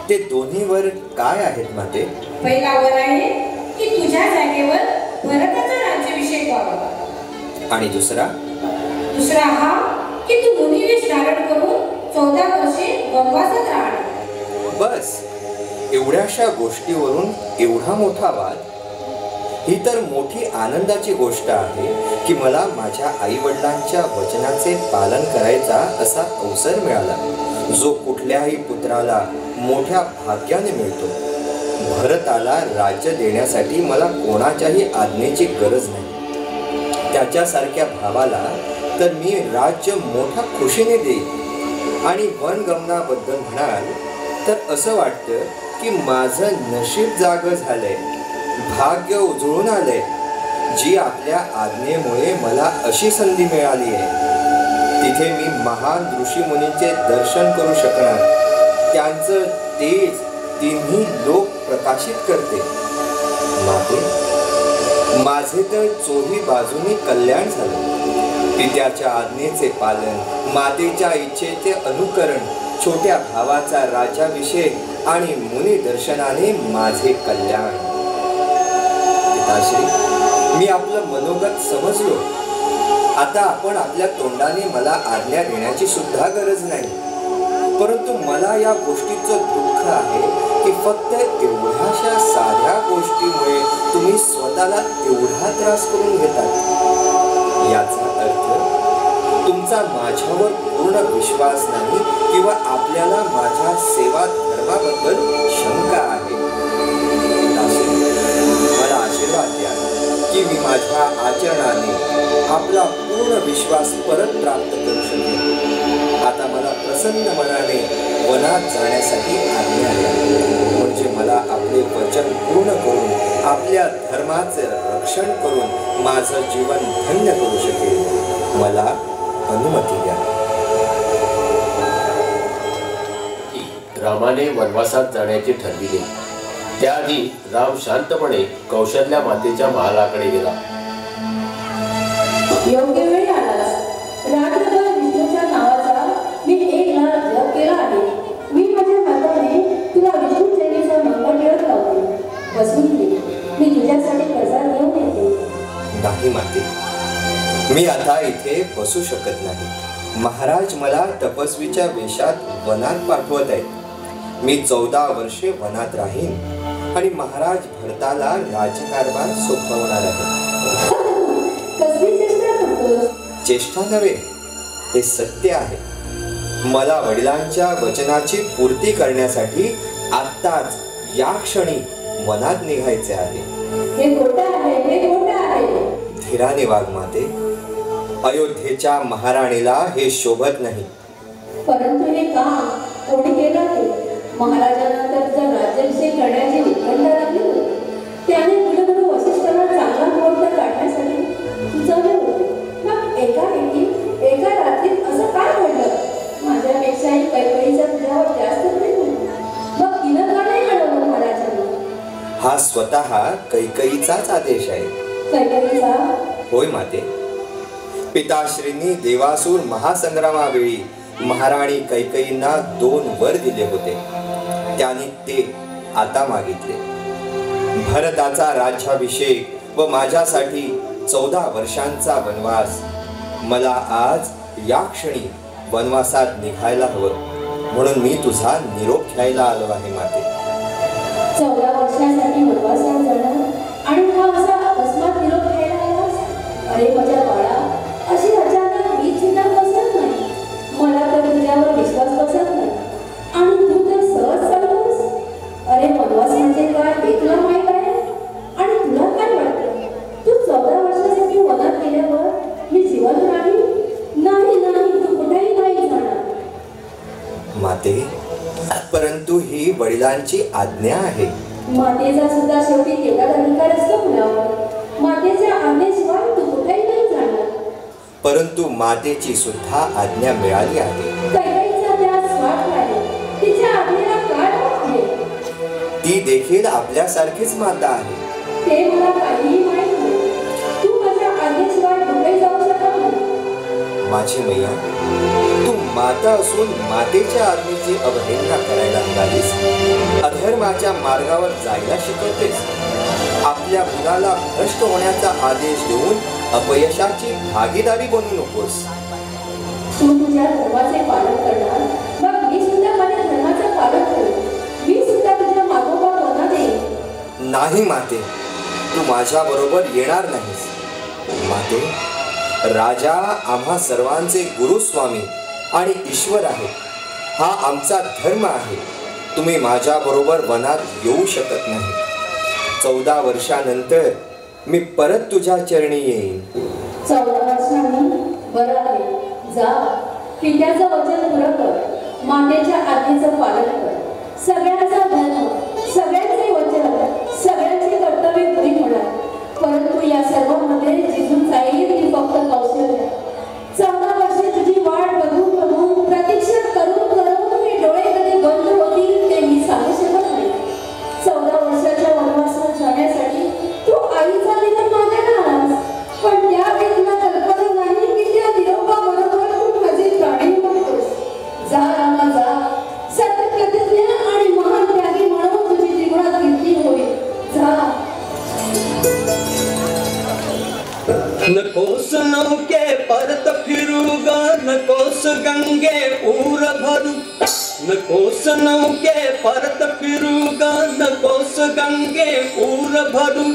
ते दोन्ही वर काय आहेत माते? पहिला वर आहे की तुझ्या जागेवर भरताचा राज्याभिषेक व्हावा. आणि दुसरा हा की तू मुनिवेश धारण करून 14 वर्षे वनवासात राहणार. बस एवढ्याशा गोष्टीवरून एवढा मोठा वाद? ही तर मोठी आनंदाची गोष्ट आहे की मला माझ्या आई वडिलांच्या वचनाचे पालन करायचा असा अवसर मिळाला, जो कुठल्याही पुत्राला मोठ्या भाग्याने मिळतो. भरताला राज्य देण्यासाठी मला कोणाच्याही आज्ञेची गरज नाही. त्याच्यासारख्या भावाला तर मी राज्य मोठ्या खुशीने देईन. आणि वनगमनाबद्दल म्हणाल तर असं वाटतं की माझं नशीब जागं झालंय, भाग्य उजळून आलंय, जी आपल्या आज्ञेमुळे मला अशी संधी मिळाली आहे. तिथे मी महान ऋषीमुनींचे दर्शन करू शकणार, त्यांचं तेज तिन्ही लोक प्रकाशित करते. माते, माझे तर चोही बाजूने कल्याण झालं. पित्याच्या आज्ञेचे पालन, मातेच्या इच्छेचे अनुकरण, छोट्या भावाचा राज्याभिषेक आणि मुनी दर्शनाने माझे कल्याण. पिताश्री, मी आपलं मनोगत समजलो. आता आपण आपल्या तोंडाने मला आज्ञा देण्याची सुद्धा गरज नाही. परंतु मला या गोष्टीचं दुःख आहे की फक्त एवढ्याशा साध्या गोष्टीमुळे तुम्ही स्वतःला एवढा त्रास करून घेतात. याचा अर्थ तुमचा माझ्यावर पूर्ण विश्वास नाही किंवा आपल्याला माझ्या सेवा धर्माबद्दल शंका आहे. मला आशीर्वाद द्या की मी माझ्या आचरणाने आपला पूर्ण विश्वास परत प्राप्त करू शकेन. आता मला प्रसन्न मनाने वनात जाण्यासाठी आज्ञा द्या, म्हणजे मला आपले वचन पूर्ण करून आपल्या धर्माचे रक्षण करून माझं जीवन धन्य करू शकेल. मला अनुमती द्या. रामाने वनवासात जाण्याचे ठरविले. त्याआधी राम शांतपणे कौशल्या मातेच्या महालाकडे गेला. योग्य वेळी आलास. रात्रभर विष्णूच्या नावाचा मी एक लाख जप केला आहे. मी माझ्या हाताने तुला विष्णू चरणीचा मंगळ टिळक लावते. बसून घे, मी तुझ्यासाठी प्रसाद घेऊन येते. नाही माते, मी आता इथे बसू शकत नाही. महाराज मला तपस्वीच्या वेशात वनात पाठवत आहेत. मी 14 वर्षे वनात राहीन आणि महाराज भरताला राजकारभार सोपवणार आहे. कसली चेष्टा करतोस? चेष्टा नव्हे, हे सत्य आहे. मला वडिलांच्या वचनाची पूर्ती करण्यासाठी आत्ताच या क्षणी वनात निघायचे आहे. हे खोटं आहे, हे खोटं आहे. धीराने वाघ माते, अयोध्येच्या महाराणीला हे शोभत नाही. परंतु हे काम कोणी केलं ते? महाराजांना तर राज्याभिषेक करण्याची उत्कंठा लागली होती. त्याने कुलगुरू वसिष्ठांना चांगला मुहूर्त काढण्यासाठी सुचवले होते. मग एका रात्रीत असं काय घडलं? माझ्यापेक्षाही कैकईचा तुझ्यावर जास्त प्रेम होतं. मग तिनं का नाही घडवलं महाराजांनी? हा स्वतः कैकईचाच आदेश आहे. कैकईचा? होय माते. पिताश्रींनी देवासूर महासंग्रामावेळी महाराणी कैकईंना 2 वर दिले होते. त्यांनी ते आता मागितले. भरताचा राज्याभिषेक व माझ्यासाठी 14 वर्षांचा वनवास. मला आज या क्षणी वनवासात निघायला हवं, म्हणून मी तुझा निरोप घ्यायला आलो आहे माते. 14 वर्षांसाठी वनवासात जाणं आणि हा असा अकस्मात निरोप घ्यायला आलास? अरे माझ्या बाळा, अशी अचानक मी चिंता बसत नाही. मला तर तुझ्यावर विश्वास बसत नाही आणि तू तर सहज चालतोस. अरे वनवास म्हणजे काय एकला माहीत आहे. आणि तुला काय वाटतं, तू 14 वर्षासाठी वनात गेल्यावर मी जिवंत राहील? नाही नाही, तू कुठेही नाही जाणार. माते, परंतु ही वडिलांची आज्ञा आहे. मातेचा सुद्धा शेवटी तेवढा अधिकार असतो मुलावर. मातेच्या आज्ञेशिवाय तू कुठेही नाही जाणार. परंतु मातेची सुद्धा आज्ञा मिळाली आहे. कैकईचा त्याग स्वार्थ आहे. तिच्या आज्ञेला काय आहे? ती देखील आपल्यासारखीच माता आहे. ते मला काहीही माहित नाही. तू माझ्या आज्ञेशिवाय कुठेही जाऊ शकत नाही. माझी मैया, तू माता असून मातेच्या आज्ञेची अवहेलना करायला निघालीस. अधर्माच्या मार्गावर जायला शिकवतेस. आपल्या मुलाला भ्रष्ट होण्याचा आदेश देऊन अपयशाची भागीदारी बनू नकोस. तू तुझ्या धर्माचे पालन करणार, मग मी सुद्धा माझ्या धर्माचं पालन करेन. मी सुद्धा तुझ्या मागोमाग वनात येईन. नाही माते, तू माझ्या बरोबर येणार नाहीस. माते, राजा आम्हा सर्वांचे गुरुस्वामी आणि ईश्वर आहे. हा आमचा धर्म आहे. तुम्ही माझ्या बरोबर वनात येऊ शकत नाही. 14 वर्षानंतर मी परत तुझ्या चरणी येईन. 14 वर्षांनी? बरं आहे, जा. पित्याचं वचन पुरं कर. मातेच्या आज्ञेचं पालन कर. सगळ्यांचा धर्म, सगळ्यांचे वचन, सगळ्यांचे कर्तव्य पुरी होणार. परंतु या सर्वांमध्ये जिजून जाईल ती फक्त कौशल्य. 14 वर्षे तुझी वाट बघून बघून प्रतीक्षा करून करून मी डोळे कधी बंद होतील ते मी सांगू शकत नाही. 14 वर्षाच्या वनवासात जाण्यासाठी तू आईचा निरोप मागायला आलास, पण त्यावेळी तुला कल्पना नाही की त्या निरोपाबरोबर तू माझे प्राणी मागतोस. जा रामा जा, सत्यप्रतिज्ञ आणि महान त्यागी म्हणून तुझी त्रिगुणात कीर्ती होईल. जा. नकोस नौके परत फिरूगा, नकोस गंगे पूर भरू. नकोस नौके परत फिरूगा, नकोस गंगे पूर भरू.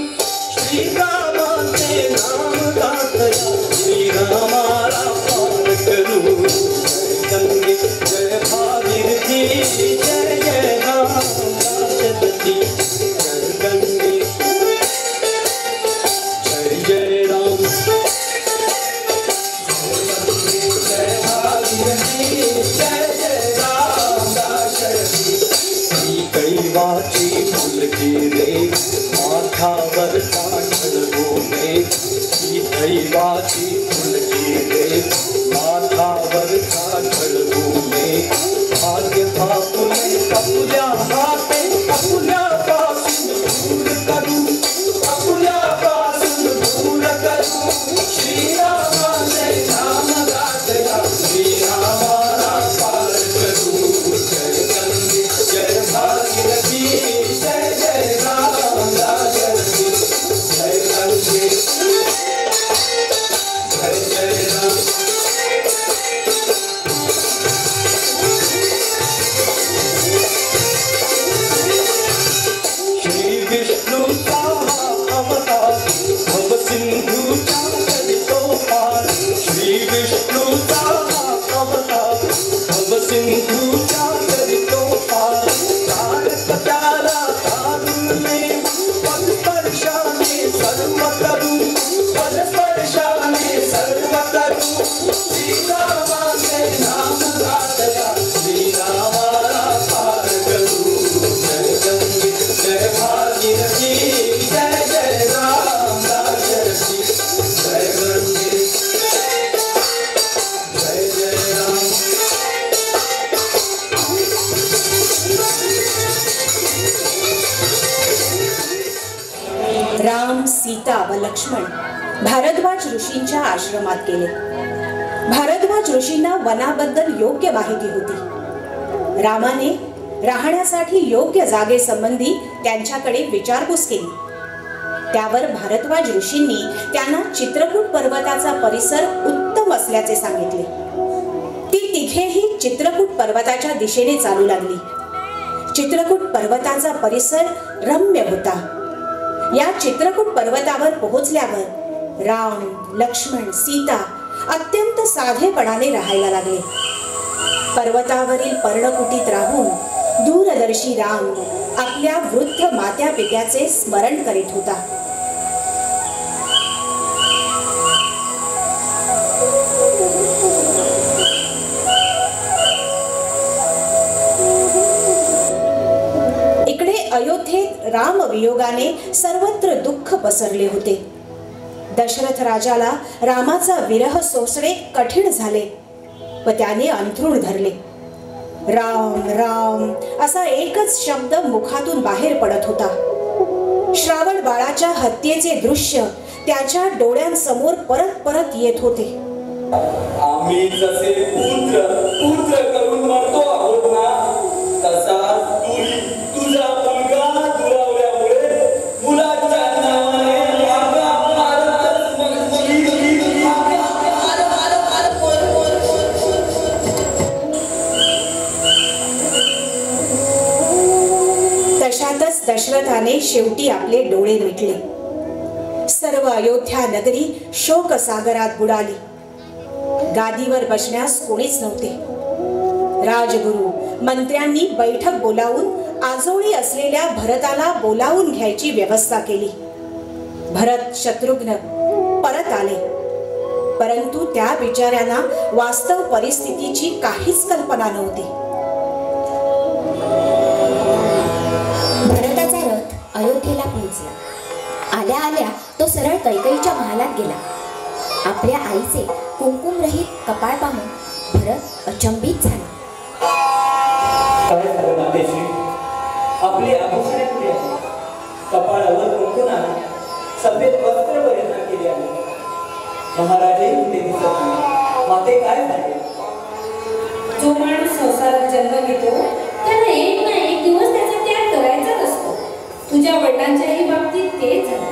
श्रीरामाचे नाम गातया, श्रीरामाला पार करू. गंगे जय भागीरथी, जय जय राम राजपती. जय गंगे जय जय राम. जय भागीरथी, जय जय राम राजपती. कैवाची फुलकी रे माथावरचा ढळगोने. कैवाची फुलकी रे माथावरचा ढळगोने. भाग्य पापुले कपुल्या हाते, कपुल्या पासून दूर करू. कपुल्या पासून दूर करू. श्रीरामाचे नाम गातया, श्रीरामाला पार करू. जय गंगे जय भागीरथी, जय जय राम राजपती. जय गंगे जय जय राम. श्री विष्णूचा अवतार, भव सिंधूचा करितो पार. श्री विष्णूचा अवतार, भव सिंधूचा करितो पार. तारक त्याला तारुण्ये, पदस्पर्शाने सर्व करू. पदस्पर्शाने सर्व करू. श्रीरामाचे नाम गातया, श्रीरामाला पार करू. जय गंगे जय भागीरथी, जय जय राम राजपती. जय गंगे जय जय राम. राम, सीता व लक्ष्मण भारद्वाज ऋषींच्या आश्रमात गेले. भारद्वाज ऋषींना वनाबद्दल योग्य माहिती होती. रामाने राहण्यासाठी योग्य जागेसंबंधी त्यांच्याकडे विचारपूस केली. त्यावर भारद्वाज ऋषींनी त्यांना चित्रकूट पर्वताचा परिसर उत्तम असल्याचे सांगितले. ती तिघेही चित्रकूट पर्वताच्या दिशेने चालू लागली. चित्रकूट पर्वताचा परिसर रम्य होता. या चित्रकूट पर्वतावर पोहोचल्यावर राम, लक्ष्मण, सीता अत्यंत साधेपणाने राहायला लागले. पर्वतावरील पर्णकुटीत राहून दूरदर्शी राम आपल्या वृद्ध मात्या पित्याचे स्मरण करीत होता. इकडे अयोध्येत रामवियोगाने सर्वत्र दुःख पसरले होते. दशरथ राजाला रामाचा विरह सोसणे कठीण झाले व त्याने अंथरूण धरले. राम राम असा एकच शब्द मुखातून बाहेर पडत होता. श्रावण बाळाच्या हत्येचे दृश्य त्याच्या डोळ्यांसमोर परत परत येत होते. आम्ही जसे पुत्र पुत्र करून मरतो आहोत ना, तसा तुझा मुलगा दुरावल्यामुळे मुलाच्या नावाने तशातच दशरथाने शेवटी आपले डोळे मिटले. सर्व अयोध्या नगरी शोक सागरात बुडाली. गादीवर बसण्यास कोणीच नव्हते. राजगुरू मंत्र्यांनी बैठक बोलावून आजोळी असलेल्या भरताला बोलावून घ्यायची व्यवस्था केली. भरत, शत्रुघ्न परत आले, परंतु त्या बिचाऱ्यांना वास्तव परिस्थितीची काहीच कल्पना नव्हती. पोहोचला. आल्या आल्या तो सरळ कैकेयीच्या महालात गेला. आपल्या आईचे कुंकुमरहित कपाळ पाहून भरत अचंबित झाला. काय झालं मातेश्री? आपली आभूषणे कुठे आहे? कपाळावर कुंकून आहे, सफेद वस्त्र परिधान केले आहे. महाराजही कुठे दिसत नाही. माते काय झाले? जो माणूस संसारात जन्म घेतो त्याला एक ना एक दिवस त्याचा त्याग करायचाच असतो. तुझ्या वडिलांच्याही बाबतीत तेच झाले.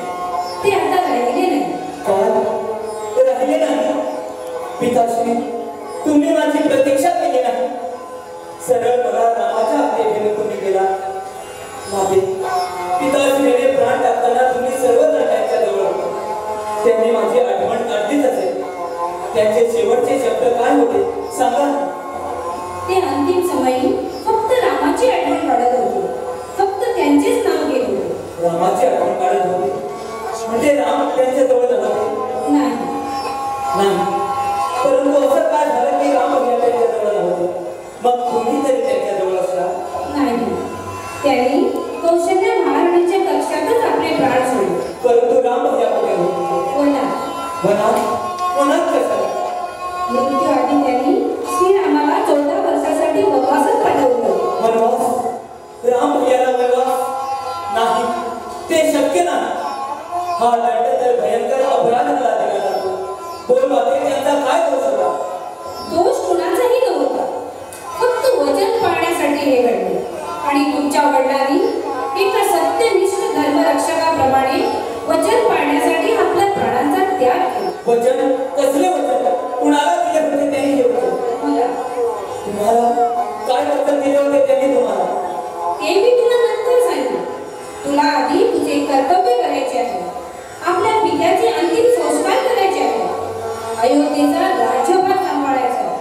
ते आता राहिले नाही. काय राहिले नाही? पिताश्री, तुम्ही माझी प्रतीक्षा केली नाही. सरळ मला रामाच्या हाते घेऊन तुम्ही गेला. माते, पिताश्रीने प्राण टाकताना तुम्ही सर्वजण त्यांच्या जवळ होते. त्यांनी माझी आठवण काढलीच असेल. त्यांचे शेवटचे शब्द काय होते सांगा. ते अंतिम समयी फक्त रामाची आठवण काढत होते. फक्त त्यांचेच नाव घेत होते. रामाची आठवण काढत होते म्हणजे राम त्यांच्या जवळ नव्हते? नाही. परंतु असं काय झालं की राम त्यांच्या जवळ नव्हते? मग तुम्ही तरी त्यांच्या जवळ असला? नाही. त्यांनी कौशल्या महाराणीच्या कक्षातच आपले प्राण सोडले. परंतु राम भैया कुठे होते? वनात कशाला? मृत्यू आधी त्यांनी श्रीरामाला 14 वर्षासाठी वनवासात पाठवलं. वनवास? राम भैयाला वनवास? नाही, ते शक्य नाही. हा दंड तर भयंकर अपराधाला दिला जातो. बोल माते, त्यांचा काय दोष होता? दोष कुणाचाही नव्हता. फक्त वचन पाळण्यासाठी हे घडले. आणि तुमच्या वडिलांनी एका सत्यनिष्ठ धर्मरक्षकाप्रमाणे वचन पाळण्यासाठी आपल्या प्राणांचा त्याग केला. वचन? कसले वचन? कुणाला दिले होते त्यांनी हे वचन? तुम्हाला काय वचन दिले होते त्यांनी तुम्हाला? ते मी तुला नंतर सांगेन. तुला आधी तुझे कर्तव्य करायचे आहे. आपल्या पित्याचे अंतिम संस्कार करायचे आहे. अयोध्येचा राज्यभार सांभाळायचा आहे.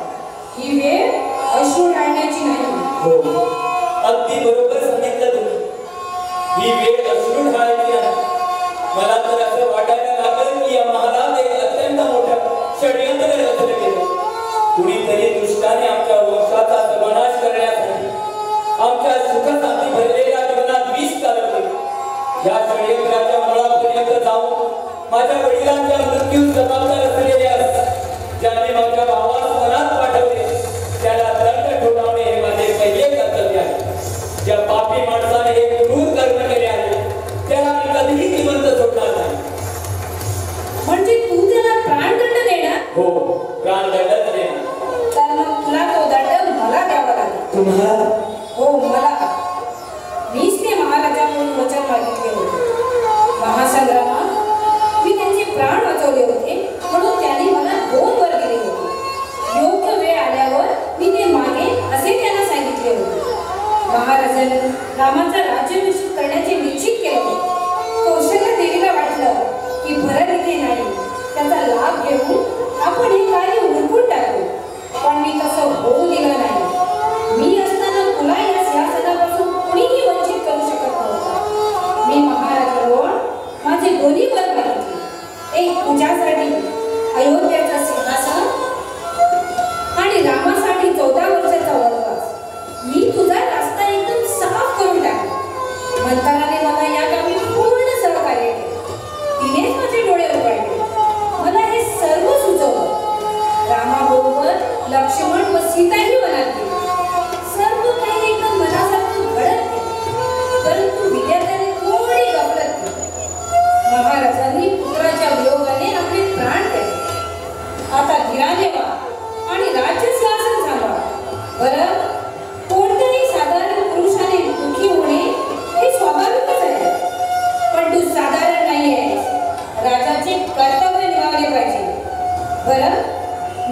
ही वेळ अश्रू ढाळण्याची नाही. हो, अगदी बरोबर सांगितलं तुम्ही. ही वेळ अश्रू ढाळायची आहे. मला तर असं वाटायला लागलं की या महालात एक अत्यंत मोठं षडयंत्र रचलं गेलं. कुणीतरी दुष्टाने आमच्या वंशाचा सर्वनाश करण्यासाठी आमच्या सुखशांती भरलेल्या जीवनात विष चालवले. या षडयंत्राच्या मुळापर्यंत जाऊन माझ्या वडिलांच्या मृत्यूस जबाबदार असलेल्या ज्याने माझ्या भावास मनात पाठवले त्याला दंड ठोठावणे हे माझे पहिले कर्तव्य आहे. ज्या पापी माणसाने हे क्रूर कर्म केले आहे त्याला मी कधीही जिवंत सोडणार नाही. म्हणजे तू त्याला प्राणदंड देणार? हो, प्राणदंडच देणार. तर मग तुला तो दंड मला द्यावा लागेल. तुम्हाला? हो, मला. मीच ते महाराजांकडून वचन मागितले होते. महासंग्रामात मी त्यांचे प्राण वाचवले होते म्हणून त्यांनी मला 2 वर दिले होते. योग्य वेळ आल्यावर मी ते मागेन असे त्यांना सांगितले होते. महाराजांनी रामाचा राज्याभिषेक करण्याचे निश्चित केले होते. कौशल्या देवीला वाटलं की भरत इथे नाही, त्याचा लाभ घेऊन आपण हे कार्य उरकून टाकू. पण मी तसं होऊ दिलं नाही. मी असताना तुला या सिंहासनापासून कोणीही वंचित करू शकत नव्हता. मी महाराजांवर माझे दोन्ही वर मागितले. एक तुझ्यासाठी अयोध्याचा सिंहासन आणि रामासाठी 14 वर्षाचा वनवास. मी तुझा रस्ता एकदम साफ करून टाकला. मंथराने मला या कामी पूर्ण सहकार्य केले. तिनेच माझे डोळे उघडले. मला हे सर्व सुचवलं. रामाबरोबर लक्ष्मण व सीताही वनात गेली. सर्व काही एकदम मनासारखं घडत गेलं. परंतु विद्यार्थ्याने थोडी गफलत केली. महाराजांनी पुत्राच्या वियोगाने आपले प्राण केले. आता धीराने व्हा आणि राज्य सिंहासन सांभाळा. बरं, कोणत्याही साधारण पुरुषाने दुःखी होणे हे स्वाभाविकच आहे. पण तू साधारण नाही आहेस. राजाचे कर्तव्य निभावले पाहिजे. बरं,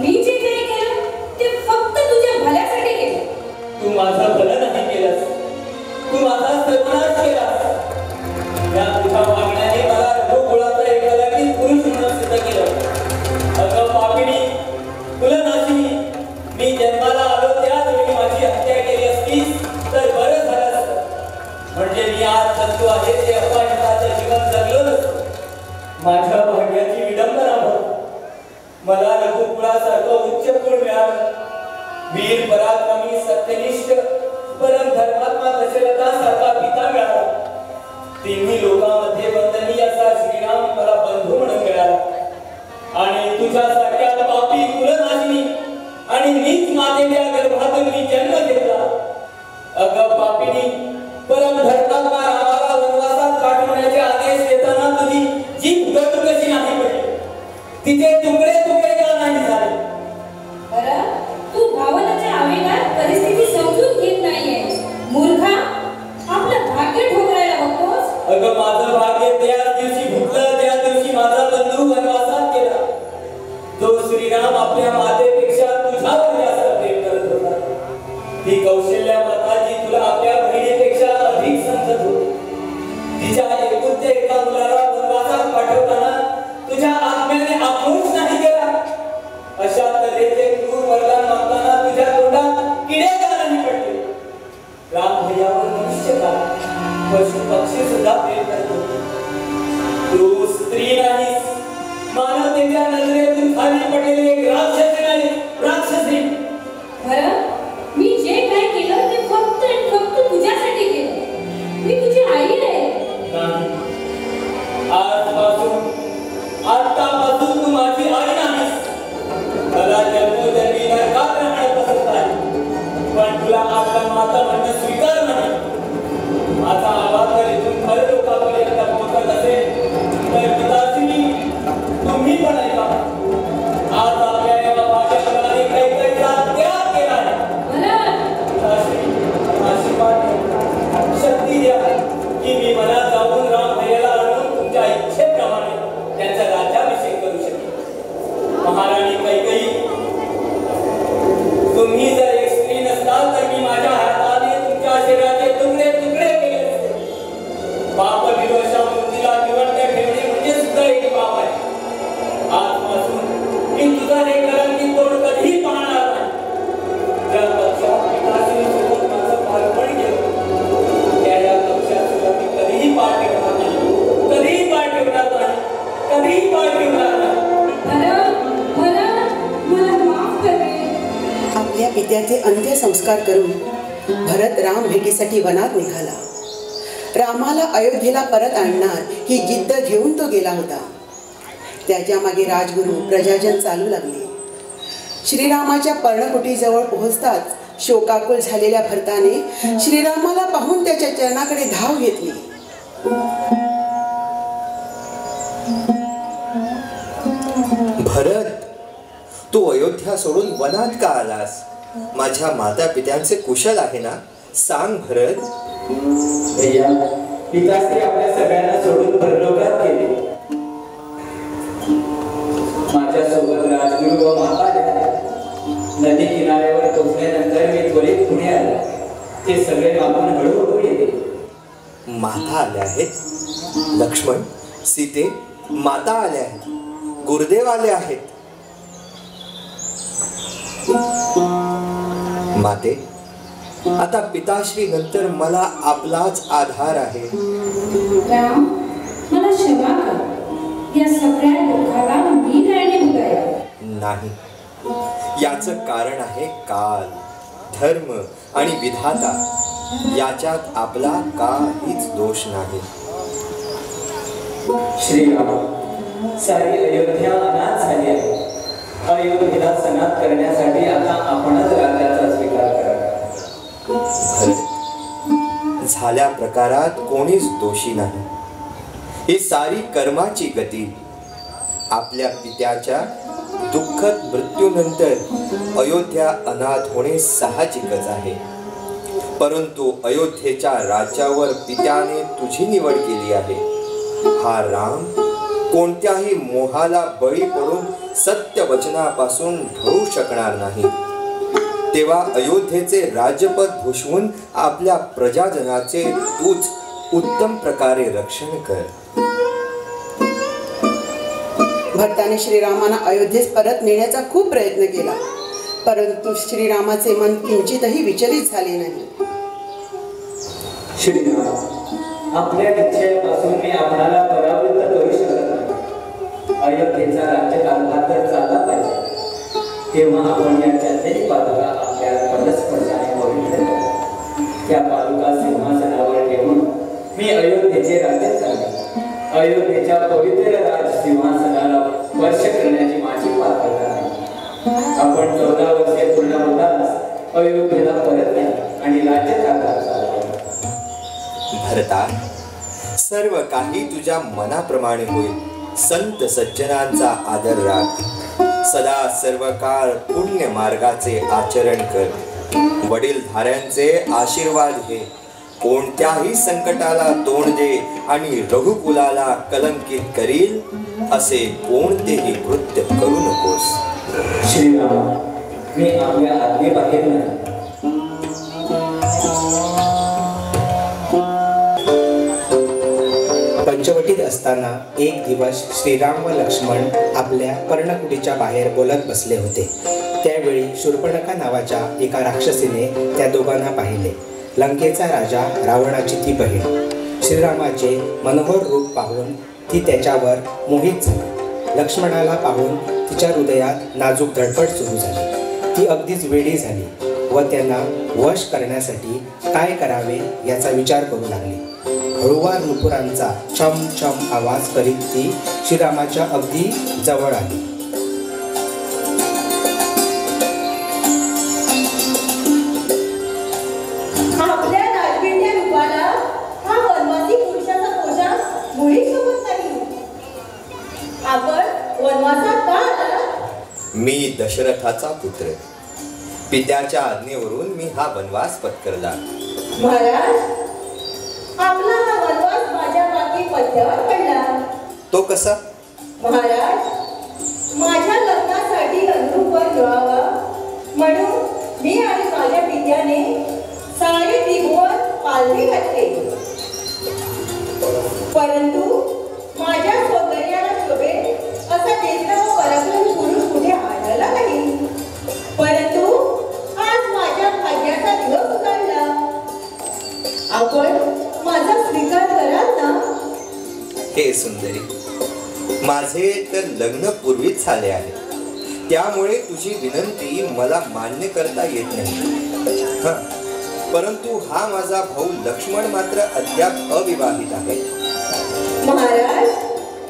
मी जे काही केलं ते फक्त तुझ्या भल्यासाठी केलं. तू माझा भलं नाही केलंस, तू माझा सर्वनाश केलास. या तुझ्या वागण्याने मला रघुकुळाचा एक अलौकिक पुरुष म्हणून सिद्ध केलं. अगं पापिणी, तुला नाशिनी, मी जन्माला आलो त्याच वेळी माझी हत्या केली असतीस तर बरं झालं असतं. म्हणजे मी आज जगलो आहे ते अपमानाचं जीवन जगलो नसतो. माझ्या भाग्याची विडंबना बघ. मला रघुकुळासारखं उच्च कुळ मिळालं. वीर पराक्रमी सत्यनिष्ठ परम धर्मात्मा दशरथासारखा पिता मिळाला. तिन्ही लोकांमध्ये वंदनीय असा श्रीराम मला बंधू म्हणून मिळाला आणि तुझ्यासारख्या पापी कुलनाशिनी आणि नीच मातेच्या गर्भातून मी जन्म घेतला. अगं पापिनी, परम धर्मात्मा रामाला वनवासात पाठवण्याचे आदेश देताना तुझी जीभ गटू कशी नाही पडली? तिचे तुकडे तुकडे का नाही झाले? बरं, तू भावनाच्या आवेगात परिस्थिती समजून घेत नाहीये. मूर्खा, आपलं भाग्य ठोकरायला बघतोस. अगं माझं भाग्य त्याच दिवशी फुटलं, त्या दिवशी माझा बंधू वनवासात गेला. जो श्रीराम आपल्या मातेपेक्षा तुझ्यावर जास्त प्रेम करत होता. ती कौशल्या माताजी तुला आपल्या बहिणीपेक्षा अधिक समजत होती. तिच्या एकुलत्या एका मुलाला वनवासात पाठवताना तुझ्या आत्म्याने आक्रोश नाही केला. अशा तऱ्हेचे क्रूर वरदान मागताना तुझ्या तोंडात किडे का नाही पडले? राम भैयावर मनुष्य का, पशु पक्षी सुद्धा प्रेम करत होते. तू स्त्री नाहीस, मानवतेच्या नजरेतून खाली पडलेले एक राक्षस नाही, राक्षसी. बरं, मी जे काय केलं ते फक्त आणि फक्त तुझ्यासाठी केलं. मी तुझी आई आहे. नाही, आतापासून तू माझी आई नाहीस. मला जन्मोजन्मी नरकात राहणं पसंत आहे, पण तुला आपला माता म्हणणं स्वीकार नाही. माझा आवाज जर इथून खरं लोकांपर्यंत पोहोचत असेल तर पिताश्री, तुम्ही पण ऐका. आज आपल्या या बाबाच्या मुलाने कैकेयीचा त्याग केला आहे. पिताश्री, आशीर्वाद द्या, शक्ती द्या की मी मनात जाऊन राम भैयाला आणून तुमच्या इच्छेप्रमाणे त्यांचा राज्याभिषेक करू शकेन. महाराणी कैकेयी, तुम्ही जर एक स्त्री नसताल तर मी माझ्या हाताने तुमच्या शरीराचे तुकडे तुकडे केले असते. पाप विरोषा मूर्तीला निवडणे ठेवणे म्हणजे सुद्धा एक पाप आहे. आजपासून मी तुझा हे कलंकी तोड कधीही पाहणार नाही. ज्या पक्षात पिताश्रीसोबत माझं बालपण गेलं त्या या पक्षात सुद्धा मी कधीही पाय ठेवणार नाही, कधीही पाय ठेवणार नाही, कधीही पाय ठेवणार नाही. मला माफ कर. आपल्या पित्याचे अंत्यसंस्कार करून भरत राम भेटीसाठी वनात निघाला. रामाला अयोध्येला परत आणणार ही जिद्द घेऊन तो गेला होता. त्याच्या मागे राजगुरू प्रजाजन चालू लागले. श्रीरामाच्या पर्णकुटीजवळ पोहोचताच शोकाकुल झालेल्या भरताने श्रीरामाला पाहून त्याच्या चरणाकडे धाव घेतली. भरत, तू अयोध्या सोडून वनात का आलास? माझ्या माता पित्यांचे कुशल आहे ना? सांग भरत. भैया, पिताश्री आपल्या सगळ्यांना सोडून परलोकात गेले. माझ्यासोबत राजगुरू व माता आल्या. नदी किनाऱ्यावर पोहोचल्यानंतर मी त्वरित पुढे आलो. ते सगळे मागून हळूहळू येते. माता आल्या आहेत? लक्ष्मण, सीते, माता आल्या आहेत, गुरुदेव आले आहेत. माते, आता पिताश्री नंतर मला आपलाच आधार आहे. राम, मला क्षमा कर. या सगळ्या दुःखाला मी कारणीभूत आहे. नाही, याचं कारण आहे काल, धर्म आणि विधाता. याच्यात आपला काहीच दोष नाही. श्रीराम, सारी अयोध्या अनाथ झाली आहे. अयोध्येला सनात करण्यासाठी आता आपणच राज्याचा स्वीकार करा. झाल्या प्रकारात कोणीच दोषी नाही. ही सारी कर्माची गती. आपल्या पित्याच्या दुःखद मृत्यूनंतर अयोध्या अनाथ होणे साहजिकच आहे. परंतु अयोध्येच्या राज्यावर पित्याने तुझी निवड केली आहे. हा राम कोणत्याही मोहाला बळी पडून सत्य वचनापासून ढळू शकणार नाही. तेव्हा अयोध्येचे राज्यपद भूषवून आपल्या प्रजाजनाचे तूच उत्तम प्रकारे रक्षण कर. भरताने श्रीरामांना अयोध्येस परत नेण्याचा खूप प्रयत्न केला, परंतु श्रीरामाचे मन किंचितही विचलित झाले नाही. श्रीराम, आपल्या इच्छेपासून मी आपणाला परावृत्त करू शकत नाही. अयोध्येचा राज्यकारभार तर चालला पाहिजे. तेव्हा आपण या चंदेरी पादुका आपल्या पदस्पर्शाने पवित्र करू. त्या पादुका सिंहासनावर ठेवून मी अयोध्येचे राज्य अयोध्येला परत या आणि राज्यकारभार चालवा. भरता, सर्व काही तुझ्या मनाप्रमाणे होईल. संत सज्जनांचा आदर राख. सदा सर्व काळ पुण्य मार्गाचे आचरण कर. वडीलधाऱ्यांचे आशीर्वाद घे. कोणत्याही संकटाला तोंड दे आणि रघुकुलाला कलंकित करील असे कोणतेही कृत्य करू नकोस. श्रीराम, मी आपल्या आज्ञेबाहेर नाही. पंचवटीत असताना एक दिवस श्रीराम व लक्ष्मण आपल्या पर्णकुटीच्या बाहेर बोलत बसले होते. त्यावेळी शूर्पणखा नावाच्या एका राक्षसीने त्या दोघांना पाहिले. लंकेचा राजा रावणाची ती बहीण. श्रीरामाचे मनोहर रूप पाहून ती त्याच्यावर मोहित झाली. लक्ष्मणाला पाहून तिच्या हृदयात नाजूक धडपड सुरू झाली. ती अगदीच वेडी झाली व त्यांना वश करण्यासाठी काय करावे याचा विचार करू लागली. हळुवार नुपुरांचा छम छम आवाज करीत ती श्रीरामाच्या अगदी जवळ आली. आपल्या राजबिंड्या रूपाला हा वनवासी पुरुषाचा पोशाख मुळीच शोभत नाही. आपण वनवासात का आला? मी दशरथाचा पुत्र. पित्याच्या आज्ञेवरून मी हा वनवास पत्करला. महाराज, आपला हा वनवास माझ्या मागे पथ्यावर पडला. तो कसा? महाराज, माझ्या लग्नासाठी अनुरूप वर मिळावा म्हणून मी आणि माझ्या पित्याने सारे त्रिभुवन पालथे घातले. परंतु माझ्या सौंदर्याला शोभेल असा ज्येष्ठ व पराक्रमी पुरुष कुठे आढळला नाही. परंतु आज माझ्या भाग्याचा दिवस उजाडला. आपण माझा स्वीकार कराल ना? हे सुंदरी, माझे तर लग्न पूर्वीच झाले आहे. त्यामुळे तुझी विनंती मला मान्य करता येत नाही. परंतु हा माझा भाऊ लक्ष्मण मात्र अद्याप अविवाहित आहे. महाराज,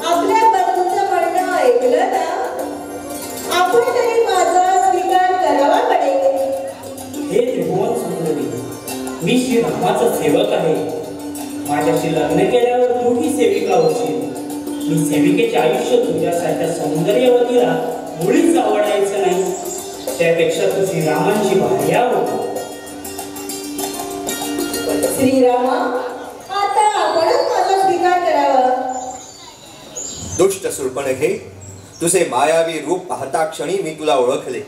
आपल्या बंधूचं म्हणणं ऐकलं ना? आपण तरी माझा स्वीकार करावा पडेल. हे त्रिभुवन सुंदरी, मी श्री रामाचा सेवक आहे. माझ्याशी लग्न केल्यावर तू ही सेविका होशील. मी सेविकेचे आयुष्य तुझ्यासारख्या सौंदर्यवतीला मुळीच आवडायचं नाही. त्यापेक्षा तू श्रीरामांची भार्या हो. श्रीरामा, आता आपणच माझा स्वीकार करावा. दुष्ट शूर्पणखे, तुझे मायावी रूप पाहता क्षणी मी तुला ओळखले.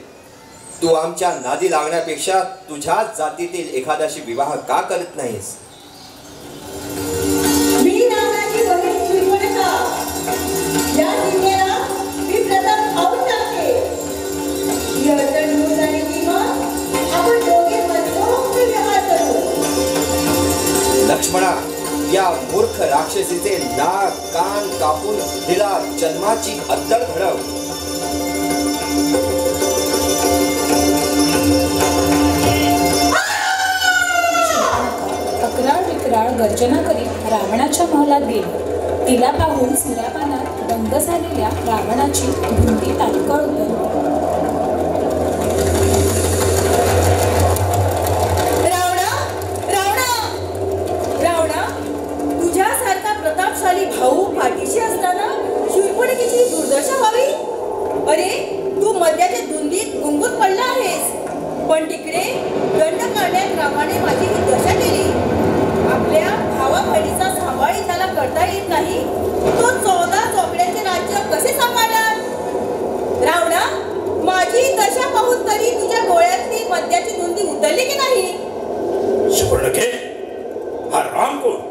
तू आमच्या नादी लागण्यापेक्षा तुझ्याच जातीतील एखाद्याशी विवाह का करत नाहीस? मी रावणाची बहीण शूर्पणखा. या सीमेला मी प्रथम खाऊन टाकते. ही अडचण दूर झाली की मग आपण दोघे मनमोहक व्यवहार करू. लक्ष्मणा, या मूर्ख राक्षसीचे नाक कान कापून तिला जन्माची अद्दल घडव. अकराळ विक्राळ गर्जना करीत रावणाच्या महलात गेली. तिला पाहून सूर्यपानात दंग झालेल्या रावणाची धुंदी तात्काळ उतरली. तुझ्यासारखा प्रतापशाली भाऊ पाठीशी असताना शूर्पणखेची दुर्दशा व्हावी? अरे, तू मद्याच्या धुंदीत गुंगून पडला आहेस. पण तिकडे दंड करण्यात रामाने माझी ही दशा केली. आपल्या भावा बहिणीचा सांभाळी त्याला करता येत नाही, तो 14 चोपड्यांचे राज्य कसे सांभाळणार? रावणा, माझी दशा पाहून तरी तुझ्या डोळ्यातली मद्याची धुंदी उतरली की नाही? शूर्पणखे, हा राम कोण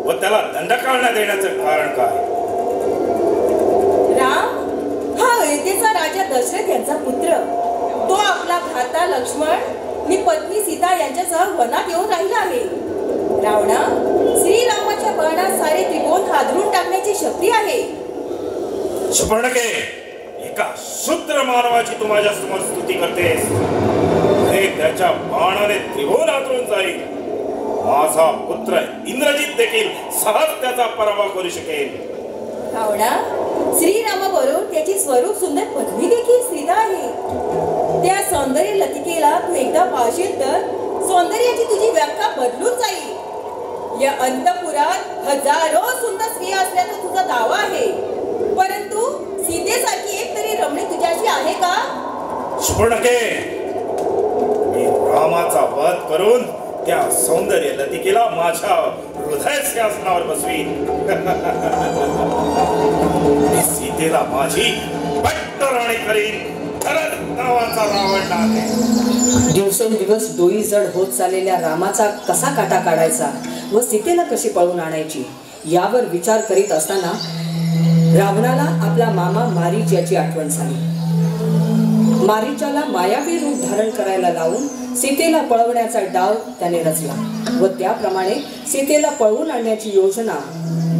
व त्याला दंडकारण्या देण्याचं कारण काय? राम हा अयोध्येचा राजा दशरथ यांचा पुत्र. तो आपला भ्राता लक्ष्मण आणि पत्नी सीता यांच्यासह वनात येऊन राहिला आहे. रावणा, श्रीरामाच्या बाणात सारे त्रिभुवन हादरून टाकण्याची शक्ती आहे. शूर्पणखे, एका शूद्र मानवाची तू माझ्या समोर स्तुती करतेस. हे त्याच्या बाणाने त्रिभुवन हादरून जाईल. माझा पुत्र इंद्रजित देखील सहज त्याचा पराभव करू शकेल. रावणा, श्रीरामाबरोबर त्याची स्वरूप सुंदर पत्नी देखील सीता आहे. त्या सौंदर्य लतिकेला तू एकदा पाहशील तर सौंदर्याची तुझी व्याख्या बदलून जाईल. या अंतपुरात हजारो सुंदर स्त्रिया असल्याचा तुझा दावा आहे, परंतु सीतेसारखी एक तरी रमणी तुझ्याशी आहे का? सुपर्णके, मी रामाचा वध करून त्या सौंदर्य लतिकेला माझ्या हृदय सिंहासनावर बसवीन. मी सीतेला माझी पट्टराणी करीन. खरंच नावाचा रावण आहे. दिवसेंदिवस डोई जड होत चाललेल्या रामाचा कसा काटा काढायचा व सीतेला कशी पळून आणायची यावर विचार करीत असताना रावणाला आपला मामा मारीच याची आठवण झाली. मारीचाला मायावी रूप धारण करायला लावून सीतेला पळवण्याचा डाव त्याने रचला व त्याप्रमाणे सीतेला पळवून आणण्याची योजना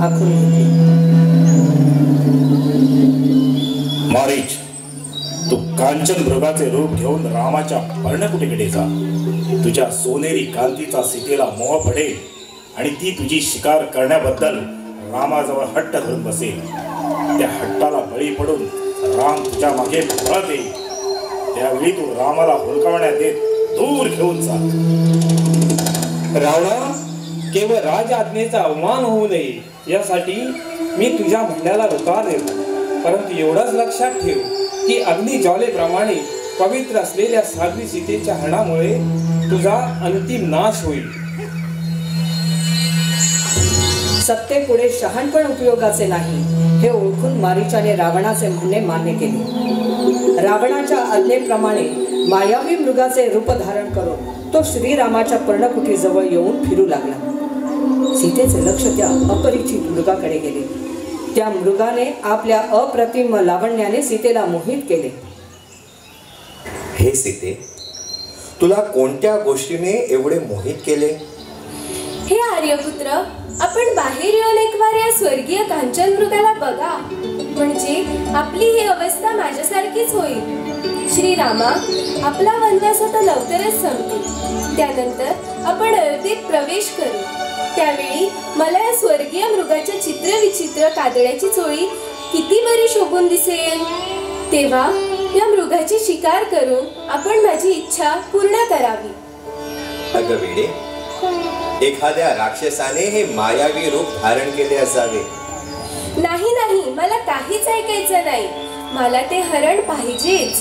आखून घेतली. मारीच, तू कांचन मृगाचे रूप घेऊन रामाच्या पर्णकुटीकडे जा. तुझ्या सोनेरी कांतीचा सीतेला मोह पडेल आणि ती तुझी शिकार करण्याबद्दल रामाजवळ हट्ट धरून बसेल. त्या हट्टाला बळी पडून राम तुझ्या मागे पळत येईल. त्यावेळी तू रामाला हुलकावण्यात देत दूर घेऊन जा. रावणा, केवळ राज आज्ञेचा अवमान होऊ नये यासाठी मी तुझ्या म्हणण्याला होकार देतो, परंतु एवढंच लक्षात ठेव की अग्नी ज्वालेप्रमाणे पवित्र असलेल्या साध्वी सीतेच्या हरणामुळे तुझा अंतिम नाश होईल. सत्तेपुढे शहाणपण उपयोगाचे नाही हे ओळखून मारीचाने रावणाचे म्हणणे मान्य केले. रावणाच्या आज्ञेप्रमाणे मायावी मृगाचे रूप धारण करून तो श्रीरामाच्या पर्णकुटीजवळ येऊन फिरू लागला. सीतेचे लक्ष त्या अपरिचित मृगाकडे गेले. त्या मृगाने आपल्या अप्रतिम लावण्याने सीतेला मोहित केले. हे सीते, तुला कोणत्या गोष्टीने एवढे मोहित केले? हे आर्यपुत्र, आपण बाहेर येऊन एक वार या स्वर्गीय कांचन मृगाला बघा, म्हणजे आपली ही अवस्था माझ्यासारखीच होईल. श्रीरामा, आपला वनवास आता लवकरच संपेल. त्यानंतर आपण अयोध्येत प्रवेश करू. त्यावेळी मला या स्वर्गीय मृगाच्या चित्रविचित्र कातड्याची चोळी किती बरी शोभून दिसेल. तेव्हा या मृगाची शिकार करून आपण माझी इच्छा पूर्ण करावी. अगं वेडे, एखाद्या राक्षसाने हे मायावी रूप धारण केले असावे. नाही नाही, मला काहीच ऐकायचं नाही. मला ते हरण पाहिजेच.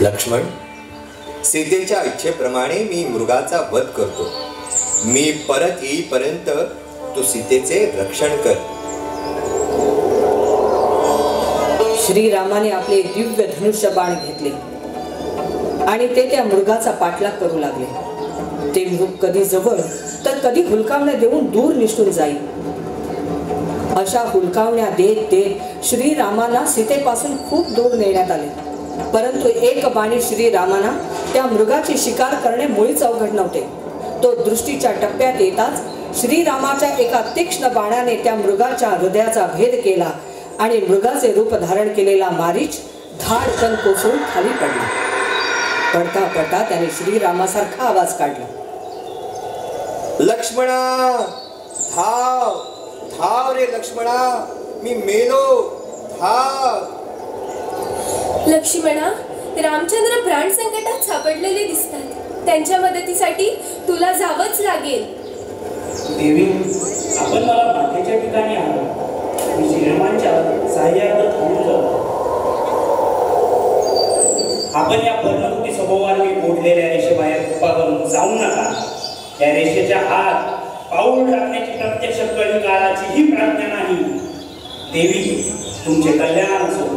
लक्ष्मण, सीतेच्या इच्छेप्रमाणे मी मृगाचा वध करतो. मी परत येईपर्यंत तू सीतेचे रक्षण कर. श्रीरामाने आपले दिव्य धनुष्य बाण घेतले आणि ते त्या मृगाचा पाठलाग करू लागले. ते मृग कधी जवळ तर कधी हुलकावण्या देऊन दूर निसटून जाईल. अशा हुलकावण्या देत देत श्रीरामांना सीतेपासून खूप दूर नेण्यात आले, परंतु एक बाणी श्रीरामांना त्या मृगाची शिकार करणे मुळीच अवघड नव्हते. तो दृष्टीच्या टप्प्यात येताच श्रीरामाच्या एका तीक्ष्ण बाणाने त्या मृगाच्या हृदयाचा भेद केला आणि मृगाचे रूप धारण केलेला मारीच धाडकन कोसळून खाली पडला. पडता पडता त्याने श्रीरामासारखा आवाज काढला. लक्ष्मणा, धाव धाव रे लक्ष्मणा, मी मेलो, धाव. लक्ष्मणा, रामचंद्र प्राण संकटात सापडलेले दिसतात. त्यांच्या मदतीसाठी तुला जावंच लागेल. देवी, आपण मला बाटेच्या ठिकाणी आलो. मी श्रीरामांच्या साह्यार्थ थांबून जातो. आपण या पर्णकुटी सभोवारी पोटलेल्या रेषेबाहेर उभा करून जाऊ नका. या रेषेच्या आत पाऊल टाकण्याची प्रत्यक्ष कलिकालाची ही प्राज्ञा नाही. देवी, तुमचे कल्याण असो.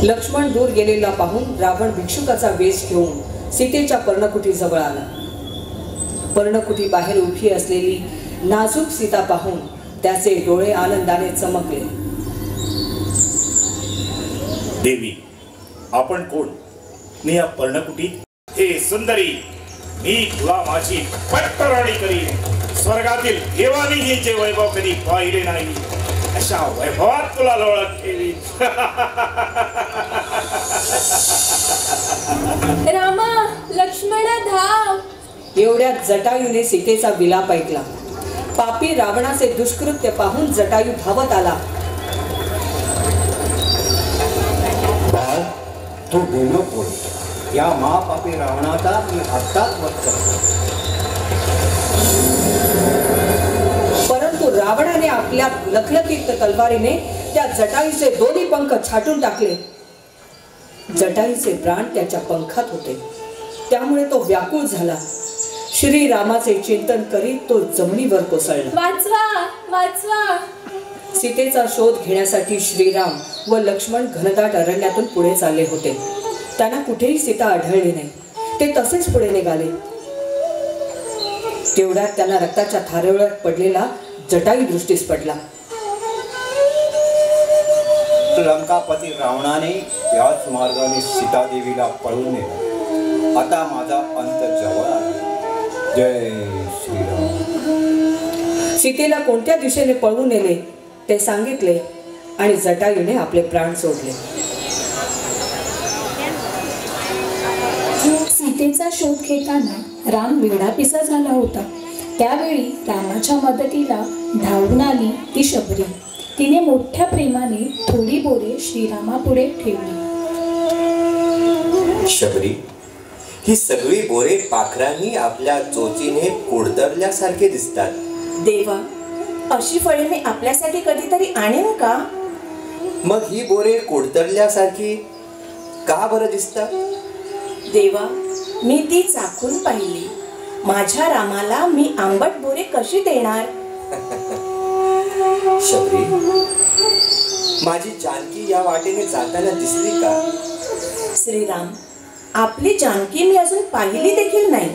लक्ष्मण दूर गेलेला पाहून रावण भिक्षुकाचा वेश घेऊन सीतेच्या पर्णकुटीजवळ आला. पर्णकुटी बाहेर उभी असलेली नाजूक सीता पाहून त्याचे डोळे आनंदाने चमकले. देवी, आपण कोण? मी या पर्णकुटीत? हे सुंदरी, मी तुला माझी पट्टराणी करीन. स्वर्गातील देवानीही जे वैभव कधी पाहिले नाही अशा वैभवात तुला लोळत ठेवी. रामा, लक्ष्मणा, धाव. एवढ्यात जटायूने सीतेचा विलाप ऐकला. पापी रावणाचे दुष्कृत्य पाहून जटायू धावत आला. तो बोलणं बोल. या महापापी रावणाचा मी आत्ताच वध करतो. परंतु रावणाने आपल्या लखलखीत तलवारीने त्या जटायूचे दोन्ही पंख छाटून टाकले. जटायूचे प्राण त्याच्या पंखात होते, त्यामुळे तो व्याकुळ झाला. श्रीरामाचे चिंतन करीत तो जमिनीवर कोसळला. वाचवा वाचवा. सीतेचा शोध घेण्यासाठी श्रीराम व लक्ष्मण घनदाट अरण्यातून पुढे चालले होते. त्यांना कुठेही सीता आढळली नाही. ते तसेच पुढे निघाले. तेवढ्यात त्यांना रक्ताच्या थारोळ्यात पडलेला जटायू दृष्टीस पडला. लंकापती रावणाने याच मार्गाने सीतादेवीला पळून नेलं. आता माझा अंत जवळ आला. जय श्रीराम. सीतेला कोणत्या दिशेने पळवून नेले ते सांगितले आणि जटायूने आपले प्राण सोडले. सीतेचा शोध घेताना राम वेडापिसा झाला होता. त्यावेळी रामाच्या मदतीला धावून आली ती शबरी. तिने मोठ्या प्रेमाने थोडी बोरे श्रीरामापुढे ठेवली. शबरी, ही सगळी बोरे पाखरांनी आपल्या चोचीने कुडतरल्यासारखे दिसतात. देवा, अशी फळे मी आपल्यासाठी कधीतरी आणेन का? मग ही बोरे कुडतरल्यासारखी का बरं दिसतात? देवा, मी ती चाखून पाहिली. माझ्या रामाला मी आंबट बोरे कशी देणार? शबरी, माझी जानकी या वाटेने जाताना दिसली का? श्रीराम, आपली जानकी मी अजून पाहिली देखील नाही.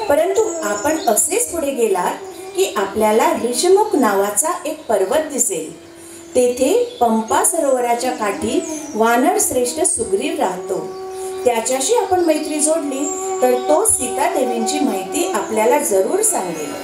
परंतु आपण असेच पुढे गेलात की आपल्याला ऋषमुख नावाचा एक पर्वत दिसेल. तेथे पंपा सरोवराच्या काठी वानर श्रेष्ठ सुग्रीव राहतो. त्याच्याशी आपण मैत्री जोडली तर तो सीता देवींची माहिती आपल्याला जरूर सांगेल.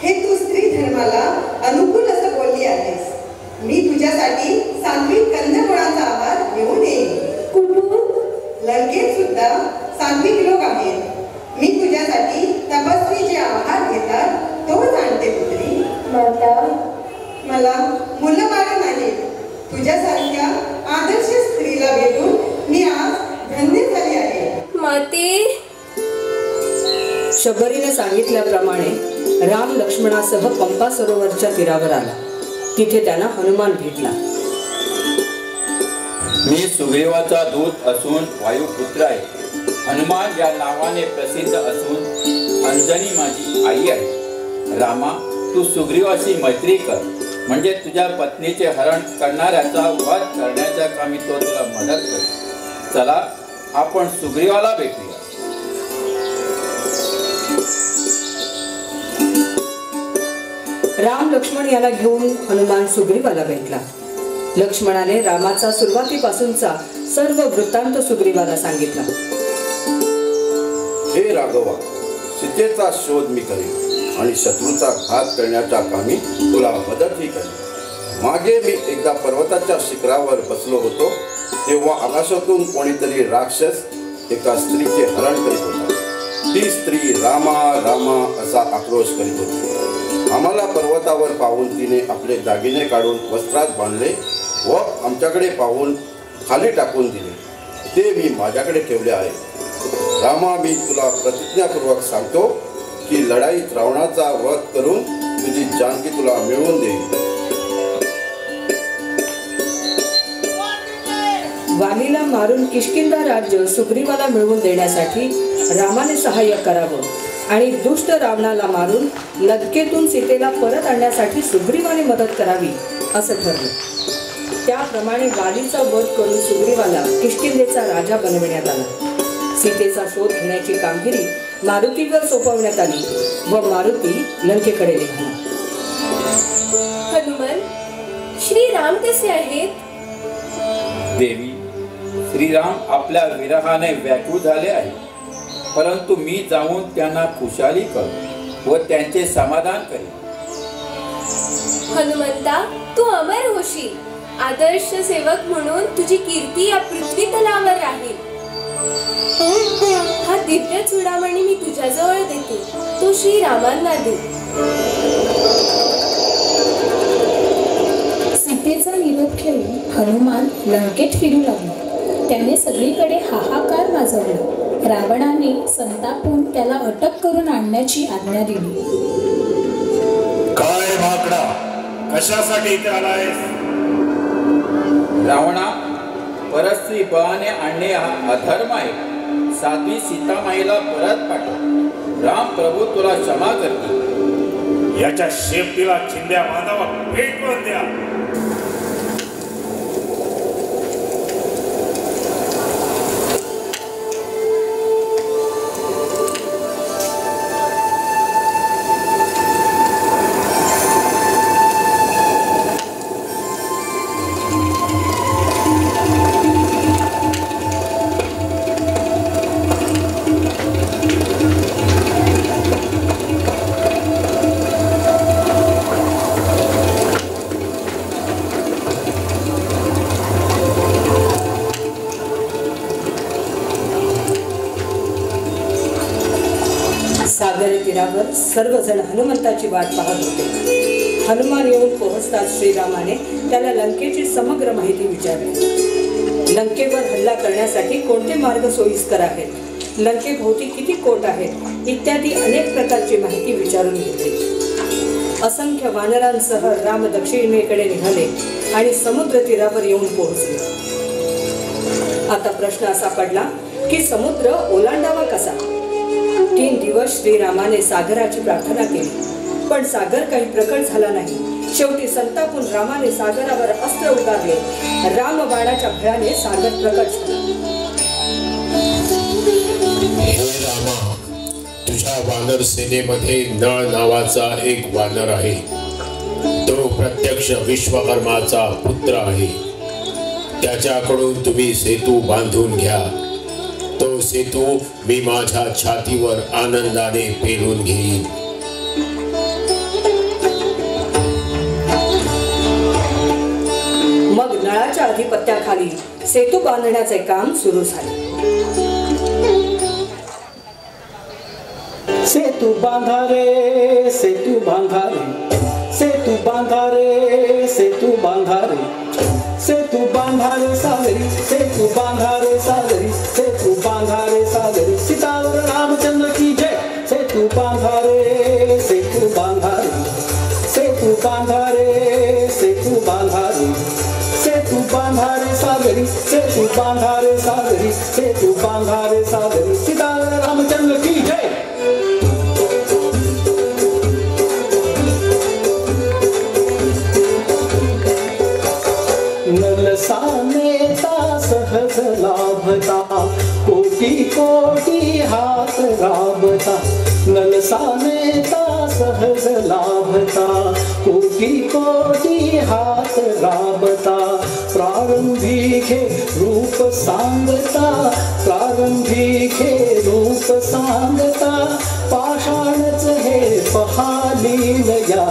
हे तू स्त्री धर्माला अनुकूल असं बोलली आहेस. मी तुझ्यासाठी मला मुलं बाळ नाही. तुझ्यासारख्या आदर्श स्त्रीला भेटून मी आज धन्य झाली आहे. माते, शबरीने सांगितल्याप्रमाणे राम लक्ष्मणासह पंपा सरोवरच्या तीरावर आला. तिथे त्यांना हनुमान भेटला. मी सुग्रीवाचा दूत असून वायुपुत्र आहे. हनुमान या नावाने प्रसिद्ध असून अंजनी माझी आई आहे. रामा, तू सुग्रीवाशी मैत्री कर, म्हणजे तुझ्या पत्नीचे हरण करणाऱ्याचा वध करण्याच्या कामी तो तुला मदत करेल. चला आपण सुग्रीवाला भेटूया. राम लक्ष्मण याला घेऊन हनुमान सुग्रीवाला भेटला. लक्ष्मणाने रामाचा सुरुवातीपासूनचा सर्व वृत्तांत सुग्रीवाला सांगितला. हे राघवा, सीतेचा शोध मी करेन आणि शत्रूचा घात करण्याच्या कामी तुला मदतही करेन. मागे मी एकदा पर्वताच्या शिखरावर बसलो होतो, तेव्हा आकाशातून कोणीतरी राक्षस एका स्त्रीचे हरण करीत होता. ती स्त्री रामा रामा असा आक्रोश करीत होती. आम्हाला पर्वतावर पाहून तिने आपले दागिने काढून वस्त्रात बांधले व आमच्याकडे पाहून खाली टाकून दिले. ते मी माझ्याकडे ठेवले आहे. रामा, मी तुला प्रतिज्ञापूर्वक सांगतो की लढाईत रावणाचा वध करून तुझी जानकी तुला मिळवून देईल. वालीला मारून किष्किंधा राज्य सुग्रीवाला मिळवून देण्यासाठी रामाने सहाय्य करावं आणि दुष्ट रावणाला मारून लंकेतून सीतेला परत आणण्यासाठी सुग्रीवाने मदत करावी असं ठरलं. त्याप्रमाणे वालीचा वध करून सुग्रीवाला किष्किंधेचा राजा बनविण्यात आला. सीतेचा शोध घेण्याची कामगिरी मारुतीवर सोपवण्यात आली व मारुती लंकेकडे निघाला. हनुमान, श्रीराम कसे आहेत? देवी, श्रीराम आपल्या विरहाने व्याकुळ झाले आहे, परंतु मी जाऊन त्यांना खुशाली कर व त्यांचे समाधान करेन. हनुमंता, तू अमर होशील. आदर्श सेवक म्हणून तुझी कीर्ती या पृथ्वी तलावर राहील. हा दिव्य चुडामणी मी तुझ्याजवळ देते, तो श्रीरामांना दे. सीतेचा निरोप घेऊन हनुमान लंकेत फिरू लागला. त्याने सगळीकडे हाहाकार माजवला. रावणाने संतापून त्याला अटक करून आणण्याची आज्ञा दिली. काय माकडा, कशासाठी इथे आलायस? रावणा, परस्त्री बळाने आणणे हा अधर्म आहे. साध्वी सीतामाईला परत पाठव. राम प्रभू तुला क्षमा करतील. याच्या शेपटीला चिंध्या बांधावा, भेटवून द्या. सागर तीरावर सर्वजण हनुमंताची वाट पाहत होते. हनुमान येऊन पोहोचताच श्रीरामाने त्याला लंकेची समग्र माहिती विचारली. लंकेवर हल्ला करण्यासाठी कोणते मार्ग सोयीस्कर आहेत, लंकेभोवती किती कोट आहेत इत्यादी अनेक प्रकारची माहिती विचारून घेतली. असंख्य वानरांसह राम दक्षिणेकडे निघाले आणि समुद्र तीरावर येऊन पोहोचले. आता प्रश्न असा पडला की समुद्र ओलांडावा कसा. 3 दिवस श्रीरामाने सागराची प्रार्थना केली, पण सागर काही प्रकट झाला नाही. शेवटी संतापून रामाने सागरावर अस्त्र उगारले. रामबाणाच्या भयाने सागर प्रकट झाला. हे रामा, तुझ्या वानर सेनेमध्ये नळ नावाचा एक वानर आहे. तो प्रत्यक्ष विश्वकर्माचा पुत्र आहे. त्याच्याकडून तुम्ही सेतू बांधून घ्या. तो सेतू मी माझ्या छातीवर आनंदाने पेरून घेईन. मग नळाच्या अधिपत्याखाली सेतू बांधण्याचे काम सुरू झाले. सेतू बांधा रे, सेतू बांधा रे, सेतू बांधा रे सेतू बांधा रे सेतू बांधा रे सागरी सेतू बांधा रे सागरी सेतू बांधा रे सागरी सीतावर रामचंद्र की जय सेतू बांधा रे सेतू बांधा रे सेतू बांधा रे सेतू बांधा रे सेतू बांधा रे सागरी सेतू बांधा रे सागरी सेतू बांधा रे सागरी सीतावर रामचंद्र की जय। नलसानेता सहज लाभता कोटी कोटी हात राबता नलसानेता सहज लाभता कोटी कोटी हात राबता प्रारंभिके रूप सांगता प्रारंभिके रूप सांगता पाषाणच हे पहा लीलया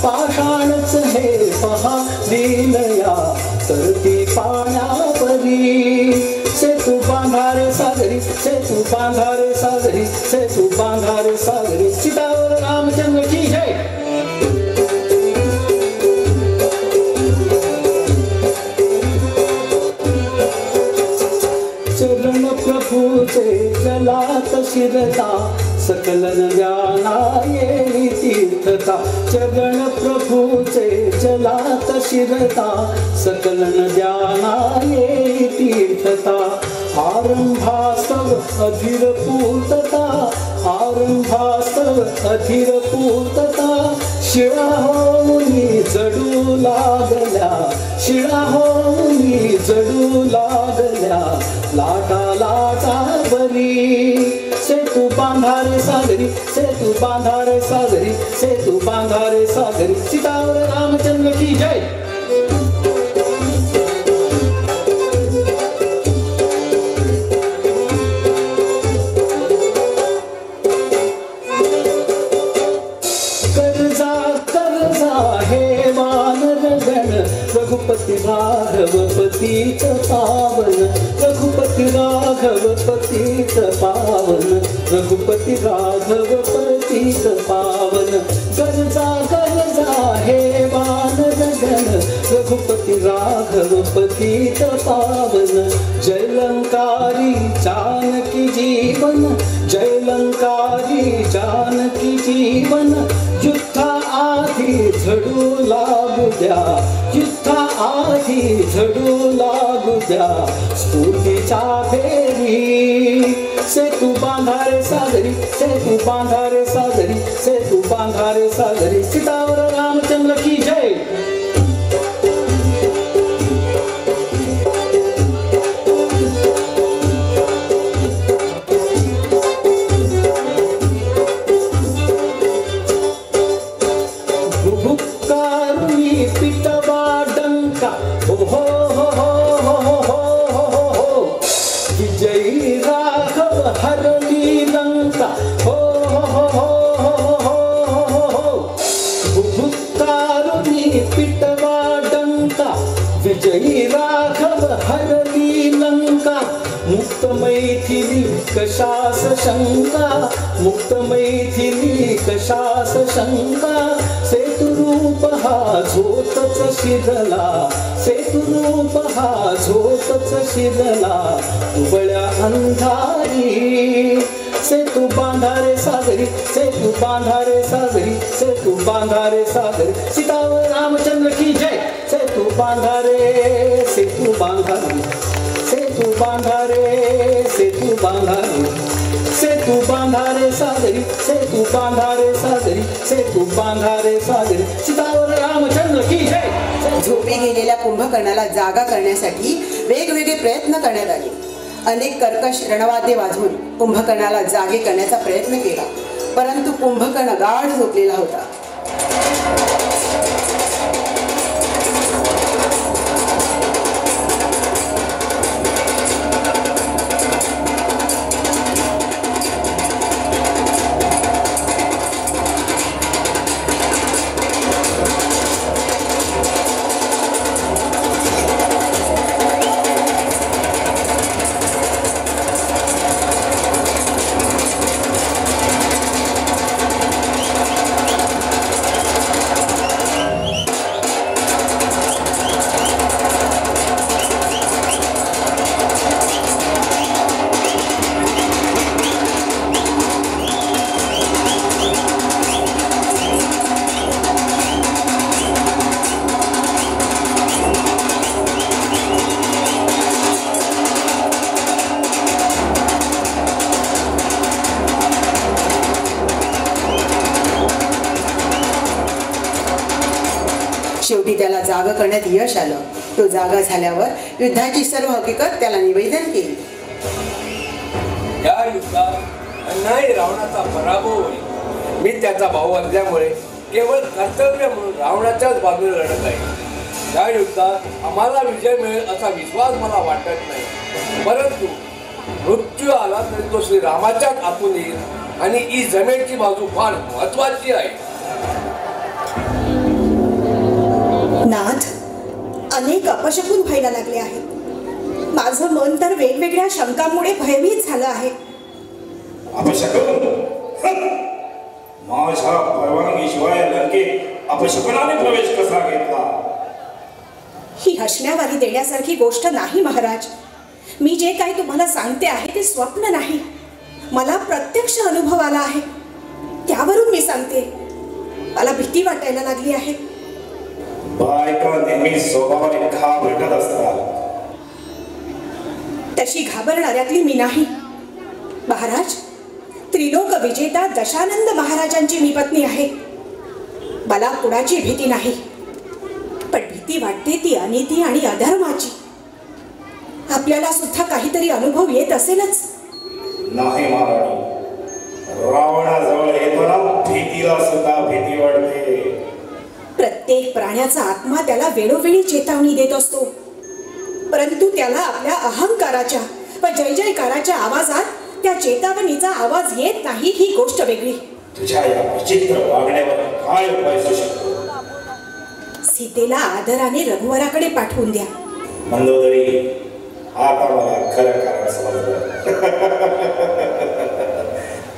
पाषाणच हे पहा लीलया तरती पाण्यावरी सेतू बांधा रे सागरी सेतू बांधा रे सागरी सेतू बांधा रे सागरी सीतावर रामचंद्र की जय। चरण प्रभूचे जलात शिरता सकल ज्ञाना येई तीर्थता चरण प्रभूचे जलात शिरता सकल ज्ञाना येई तीर्थता आरंभास्तव अधीर पूर्तता आरंभास्तव अधीर पूर्तता शिळा होऊनी जडू लागल्या शिळा होऊनी जडू लागल्या लाटा लाटा बरी सेतू बांधा रे सागरी सेतू बांधा रे सागरी सेतू बांधा रे सागरी सीतावर रामचंद्र की जय। कर्जा कर्जा हे वानर गण रघुपति राघव पतित पावन रघुपति राघव पतित पावन रघुपति राघव पतित पावन कर्जा कर्जा हे वानर गण रघुपति राघव पतित पावन जय लंकारी जानकी जीवन जय लंकारी जानकी जीवन युद्धा आधी झडू लागू द्या युद्धा आधी झडू लागू द्या स्फूर्तीच्या फेरी सेतू बांधा रे सागरी सेतू बांधा रे सागरी सेतू बांधा रे सागरी सीतावर रामचंद्र की जय। विजयी राघव हरली लंका मुक्त मैथिली कशास शंका मुक्त मैथिली कशास शंका सेतुरूप हा झोतच शिरला सेतुरूप हा झोतच शिरला दुबळ्या अंधारी सेतू बांधा रे सागरी सेतू बांधा रे सागरी सेतू बांधा रे सागरी सीतावर रामचंद्र की जय सेतू बांधा रे सेतू बांधा रे सेतू बांधा रे सेतू बांधा रे सेतू बांधा रे सागरी सेतू बांधा रे सागरी सेतू बांधा रे सागरी सीतावर रामचंद्र की जय। झोपी गेलेल्या कुंभकर्णाला जागा करण्यासाठी वेगवेगळे प्रयत्न करण्यात आले अनेक कर्कश रणवाद्ये वाजवून कुंभकर्णाला जागे करण्याचा प्रयत्न केला परंतु कुंभकर्ण गाढ झोपलेला होता। त्याला जागा करण्यात यश आलं. तो जागा झाल्यावर युद्धाची सर्व हकीकत त्याला निवेदन केली. या युद्धात अन्यायी रावणाचा पराभव होईल. मी त्याचा भाऊ असल्यामुळे केवळ कर्तव्य म्हणून रावणाच्याच बाजूने लढत आहे. या युद्धात आम्हाला विजय मिळेल असा विश्वास मला वाटत नाही, परंतु मृत्यू आला तरी तो श्रीरामाच्याच आतून येईल आणि ही जमेची बाजू फार महत्वाची आहे. नाथ, अनेक अपशकुन व्हायला लागले आहेत. माझं मन तर वेगवेगळ्या शंकांमुळे भयभीत झालं आहे. अपशकुन? माझ्या परवानगीशिवाय लंकेत अपशकुनाने प्रवेश कसा घेतला? ही हसण्यावारी देण्यासारखी गोष्ट नाही महाराज. मी जे काही तुम्हाला सांगते आहे ते स्वप्न नाही, मला प्रत्यक्ष अनुभव आला आहे. त्यावरून मी सांगते. मला भीती वाटायला लागली आहे. बायका नेहमी स्वभावाने घाबरट असतात. तशी घाबरणाऱ्यातली मी नाही महाराज. त्रिलोक विजेता दशानंद महाराजांची मी पत्नी आहे. मला कुणाची भीती नाही, पण भीती वाटते ती अनिती आणि अधर्माची. आपल्याला सुद्धा काहीतरी अनुभव येत असेलच. नाही महाराणी, रावणाजवळ येताना भीतीला सुद्धा भीती वाटते. प्रत्येक प्राण्याचा आत्मा त्याला वेळोवेळी चेतावणी देत असतो, परंतु त्याला आपल्या अहंकाराच्या व जय जयकाराच्या आवाजात त्या चेतावणीचा आवाज येत नाही, ही गोष्ट वेगळी. तुझ्या या विचित्र वागण्यावर काय उपाय असू शकतो? सीतेला आदराने रघुवराकडे पाठवून द्या. मंदोदरी, आता मला खरं कारण समजलं.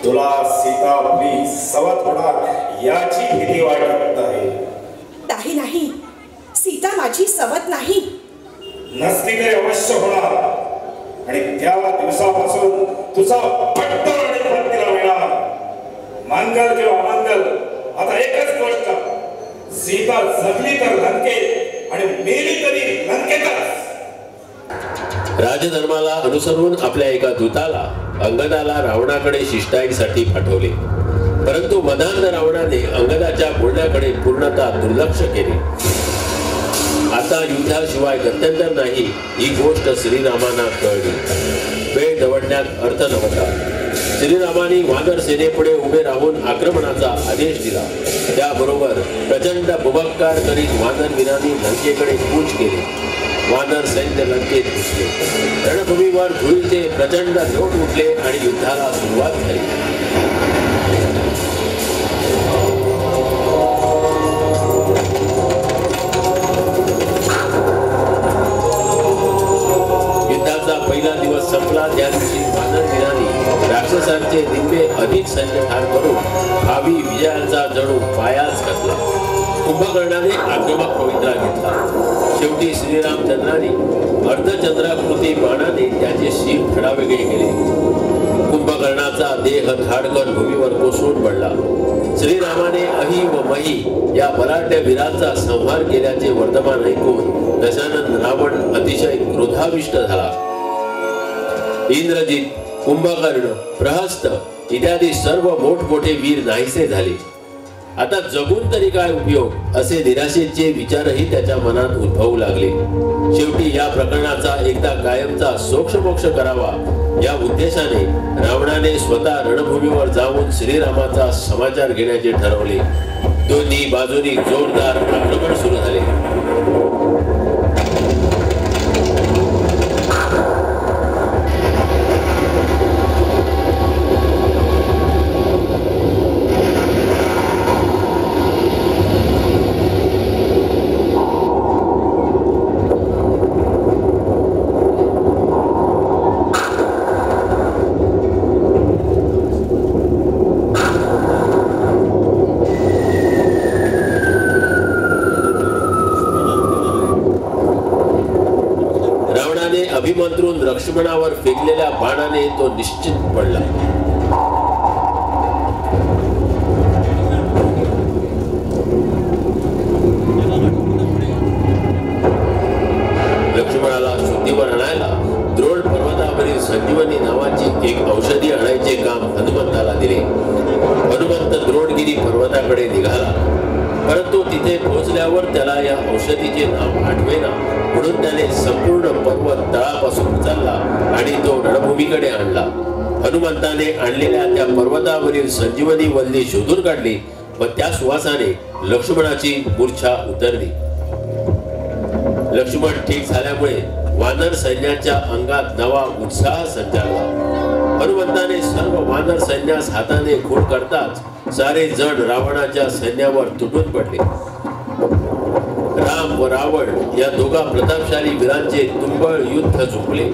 तुला सीता आपली सवत होणार याची भीती वाटत नाही. नाही नाही, सीता माझी सवत नाही. नसती तरी अवश्य होणार, आणि त्या दिवसापासून तुझा पट्ट आणि प्रतिला मिळणार. मंगल किंवा अमंगल, आता एकच गोष्ट, सीता जगली तर लंकेत आणि मेली तरी लंकेतच. राजधर्माला अनुसरून आपल्या एका दूताला अंगदाला रावणाकडे शिष्टाईसाठी पाठवले, परंतु मदांध रावणाने अंगदाच्या बोलण्याकडे पूर्णतः दुर्लक्ष केले. आता युद्धाशिवाय गत्यंतर नाही ही गोष्ट श्रीरामांना कळली. वेळ दवडण्यात अर्थ नव्हता. श्रीरामाने वानर सेनेपुढे उभे राहून आक्रमणाचा आदेश दिला. त्याबरोबर प्रचंड बुभक्कार करीत वानर वीरांनी लंकेकडे कूच केले. वानर सैन्य लंकेत घुसले. रणभूमीवर धुळीचे प्रचंड लोट उठले आणि युद्धाला सुरुवात झाली. पहिला दिवस संपला. त्या दिवशी वानर वीरांनी राक्षसांचे निम्मे अधिक सैन्य ठार करून भावी विजयाचा जणू पायाच घातला. कुंभकर्णाने आक्रमक पवित्रा घेतला. शेवटी श्रीरामचंद्राने अर्धचंद्राकृती बाणाने त्याचे शीर खडावेगळे केले. कुंभकर्णाचा देह धाडकन भूमीवर कोसळून पडला. श्रीरामाने अहि व मही या बलाढ्य वीरांचा संहार केल्याचे वर्तमान ऐकून दशानन रावण अतिशय क्रोधाविष्ट झाला. इंद्रजित, कुंभकर्ण, प्रहस्त इत्यादी सर्व मोठमोठे वीर नाहीसे झाले. आता जगून तरी काय उपयोग असे निराशेचे विचारही त्याच्या मनात उद्भवू लागले. शेवटी या प्रकरणाचा एकदा कायमचा सोक्षमोक्ष करावा या उद्देशाने रावणाने स्वतः रणभूमीवर जाऊन श्रीरामाचा समाचार घेण्याचे ठरवले. दोन्ही बाजूनी जोरदार आक्रमण सुरू झाले. अभिमंत्रून लक्ष्मणावर फेकलेल्या बाणाने तो निश्चित पडला. लक्ष्मणाला शुद्धीवर आणायला द्रोण पर्वतावरील संजीवनी नावाची एक औषधी आणायचे काम हनुमंताला दिले. हनुमंत द्रोणगिरी पर्वताकडे निघाला, परंतु तिथे पोहोचल्यावर त्याला या औषधी जागेचे नाव आठवेना, म्हणून त्याने संपूर्ण पर्वत तळापासून उचलला आणि तो रणभूमीकडे आणला. हनुमंताने आणलेल्या त्या पर्वतावरील संजीवनी वल्ली शोधून काढली व त्या सुवासाने लक्ष्मणाची मूर्छा उतरली. लक्ष्मण ठीक झाल्यामुळे वानर सैन्याच्या अंगात नवा उत्साह संचारला. हनुमंताने सर्व वानर सैन्यास हाताने खूण करताच सारे जण रावणाच्या सैन्यावर तुटून पडले. राम व रावण या दोघा प्रतापशाली वीरांचे तुंबळ युद्ध झुंकले.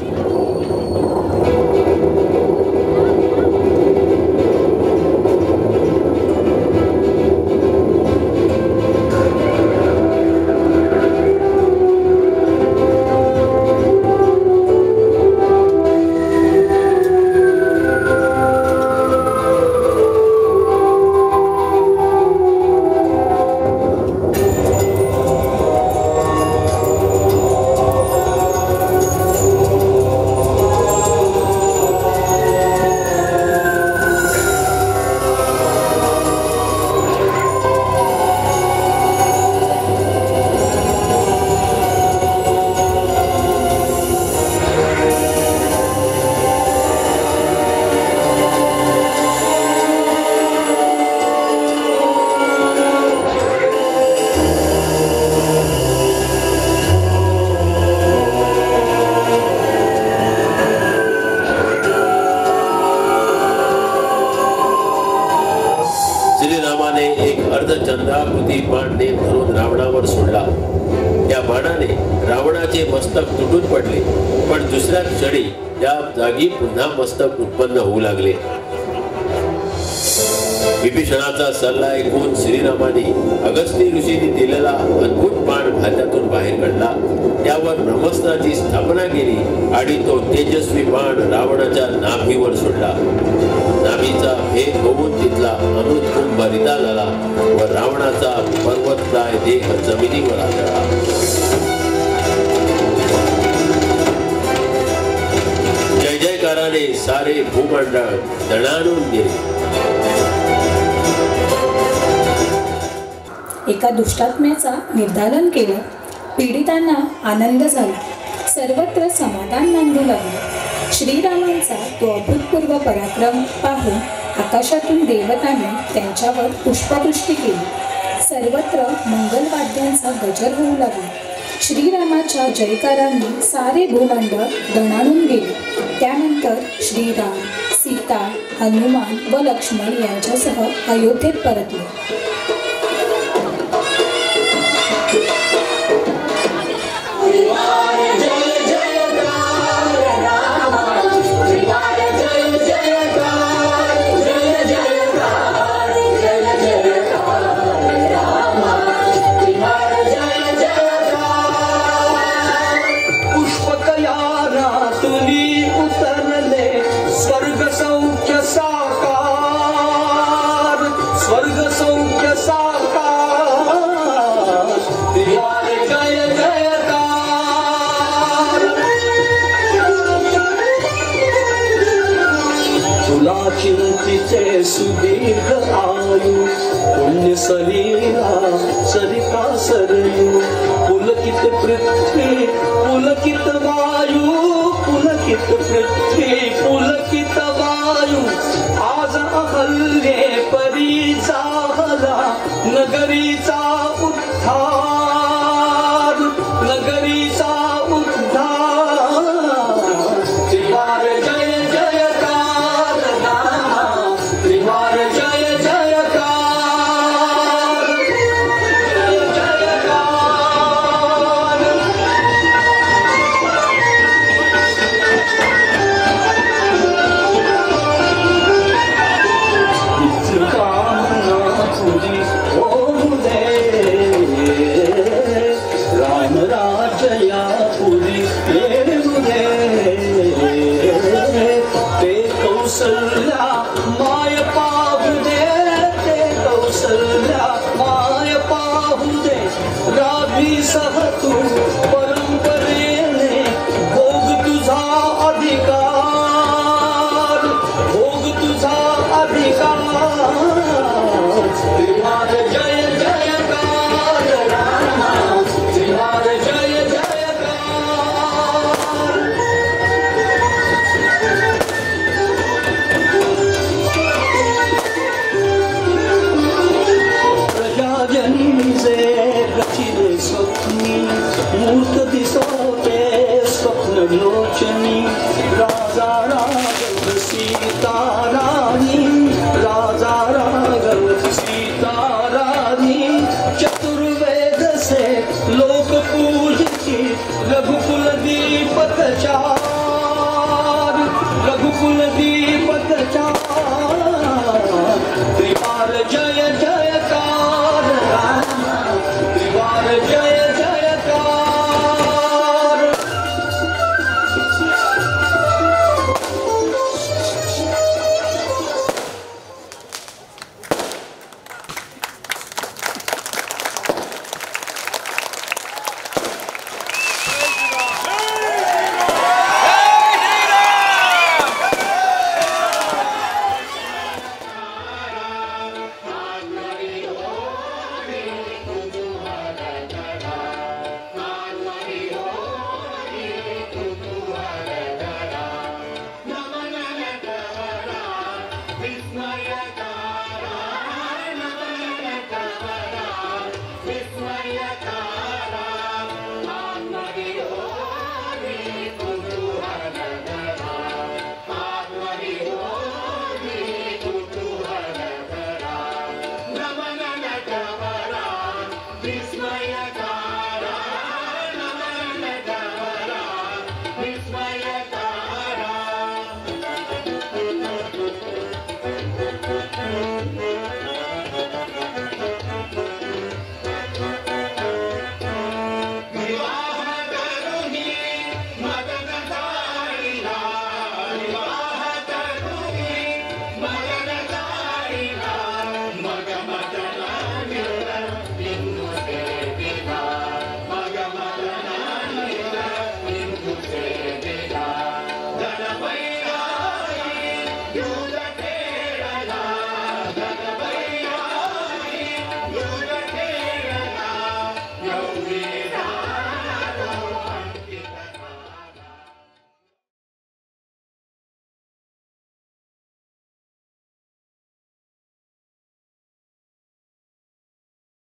चंद्राकृती बाण धरून रावणावर सोडला. या बाणाने रावणाचे मस्तक तुटून पडले, पण दुसऱ्या क्षणी त्या जागी पुन्हा मस्तक उत्पन्न होऊ लागले. विभीषणाचा सल्ला ऐकून श्रीरामाने अगस्त्य ऋषींनी दिलेला अद्भुत बाण भात्यातून बाहेर काढला. त्यावर ब्रह्मस्त्राची स्थापना केली आणि तो तेजस्वी बाण रावणाच्या नाभीवर सोडला. नाभीचा भेद होऊन तिथला अमृत कुंभ रिता झाला व रावणाचा पर्वतप्राय देह जमिनीवर आदळला. जय जयकाराने सारे भूमंडळ दणाणून गेले. एका दुष्टात्म्याचा निर्धारण केलं. पीडितांना आनंद झाला. सर्वत्र समाधान नांदू लागले. श्रीरामांचा तो अभूतपूर्व पराक्रम पाहून आकाशातून देवतांनी त्यांच्यावर पुष्पवृष्टी केली. सर्वत्र मंगलवाद्यांचा गजर होऊ लागला. श्रीरामाच्या जयकारांनी सारे भूमंडळ दणाणून गेले. त्यानंतर श्रीराम, सीता, हनुमान व लक्ष्मण यांच्यासह अयोध्येत परतले. चिंतिचे सुदीर्घ आयु पुण्य सलीला सरिता सरयू पुलकित पृथ्वी पुलकित वायू पुलकित पृथ्वी पुलकित वायू आज अहल्ये परी झाला नगरीचा उद्धार नगरीचा उद्धार त्रिवार जय जयकार त्रिवार जय जयकार जय जयकार इतकामना तुझी होऊ दे राम राजया पुरी येऊ दे ते कौसल्या माय पाहू दे ते कौसल्या माय पाहू दे राभी सह तू परंपरेने भोग तुझा अधिकार भोग तुझा अधिकार त्रिवार जय जयकार रामा त्रिवार स्वप्नी मूर्त दिसोते स्वप्न लोचनी राजा राघव सीता राणी राजा राघव सीता राणी चतुर्वेद से लोक पूजिती रघुकुल दीपक चार रघुकुल दीप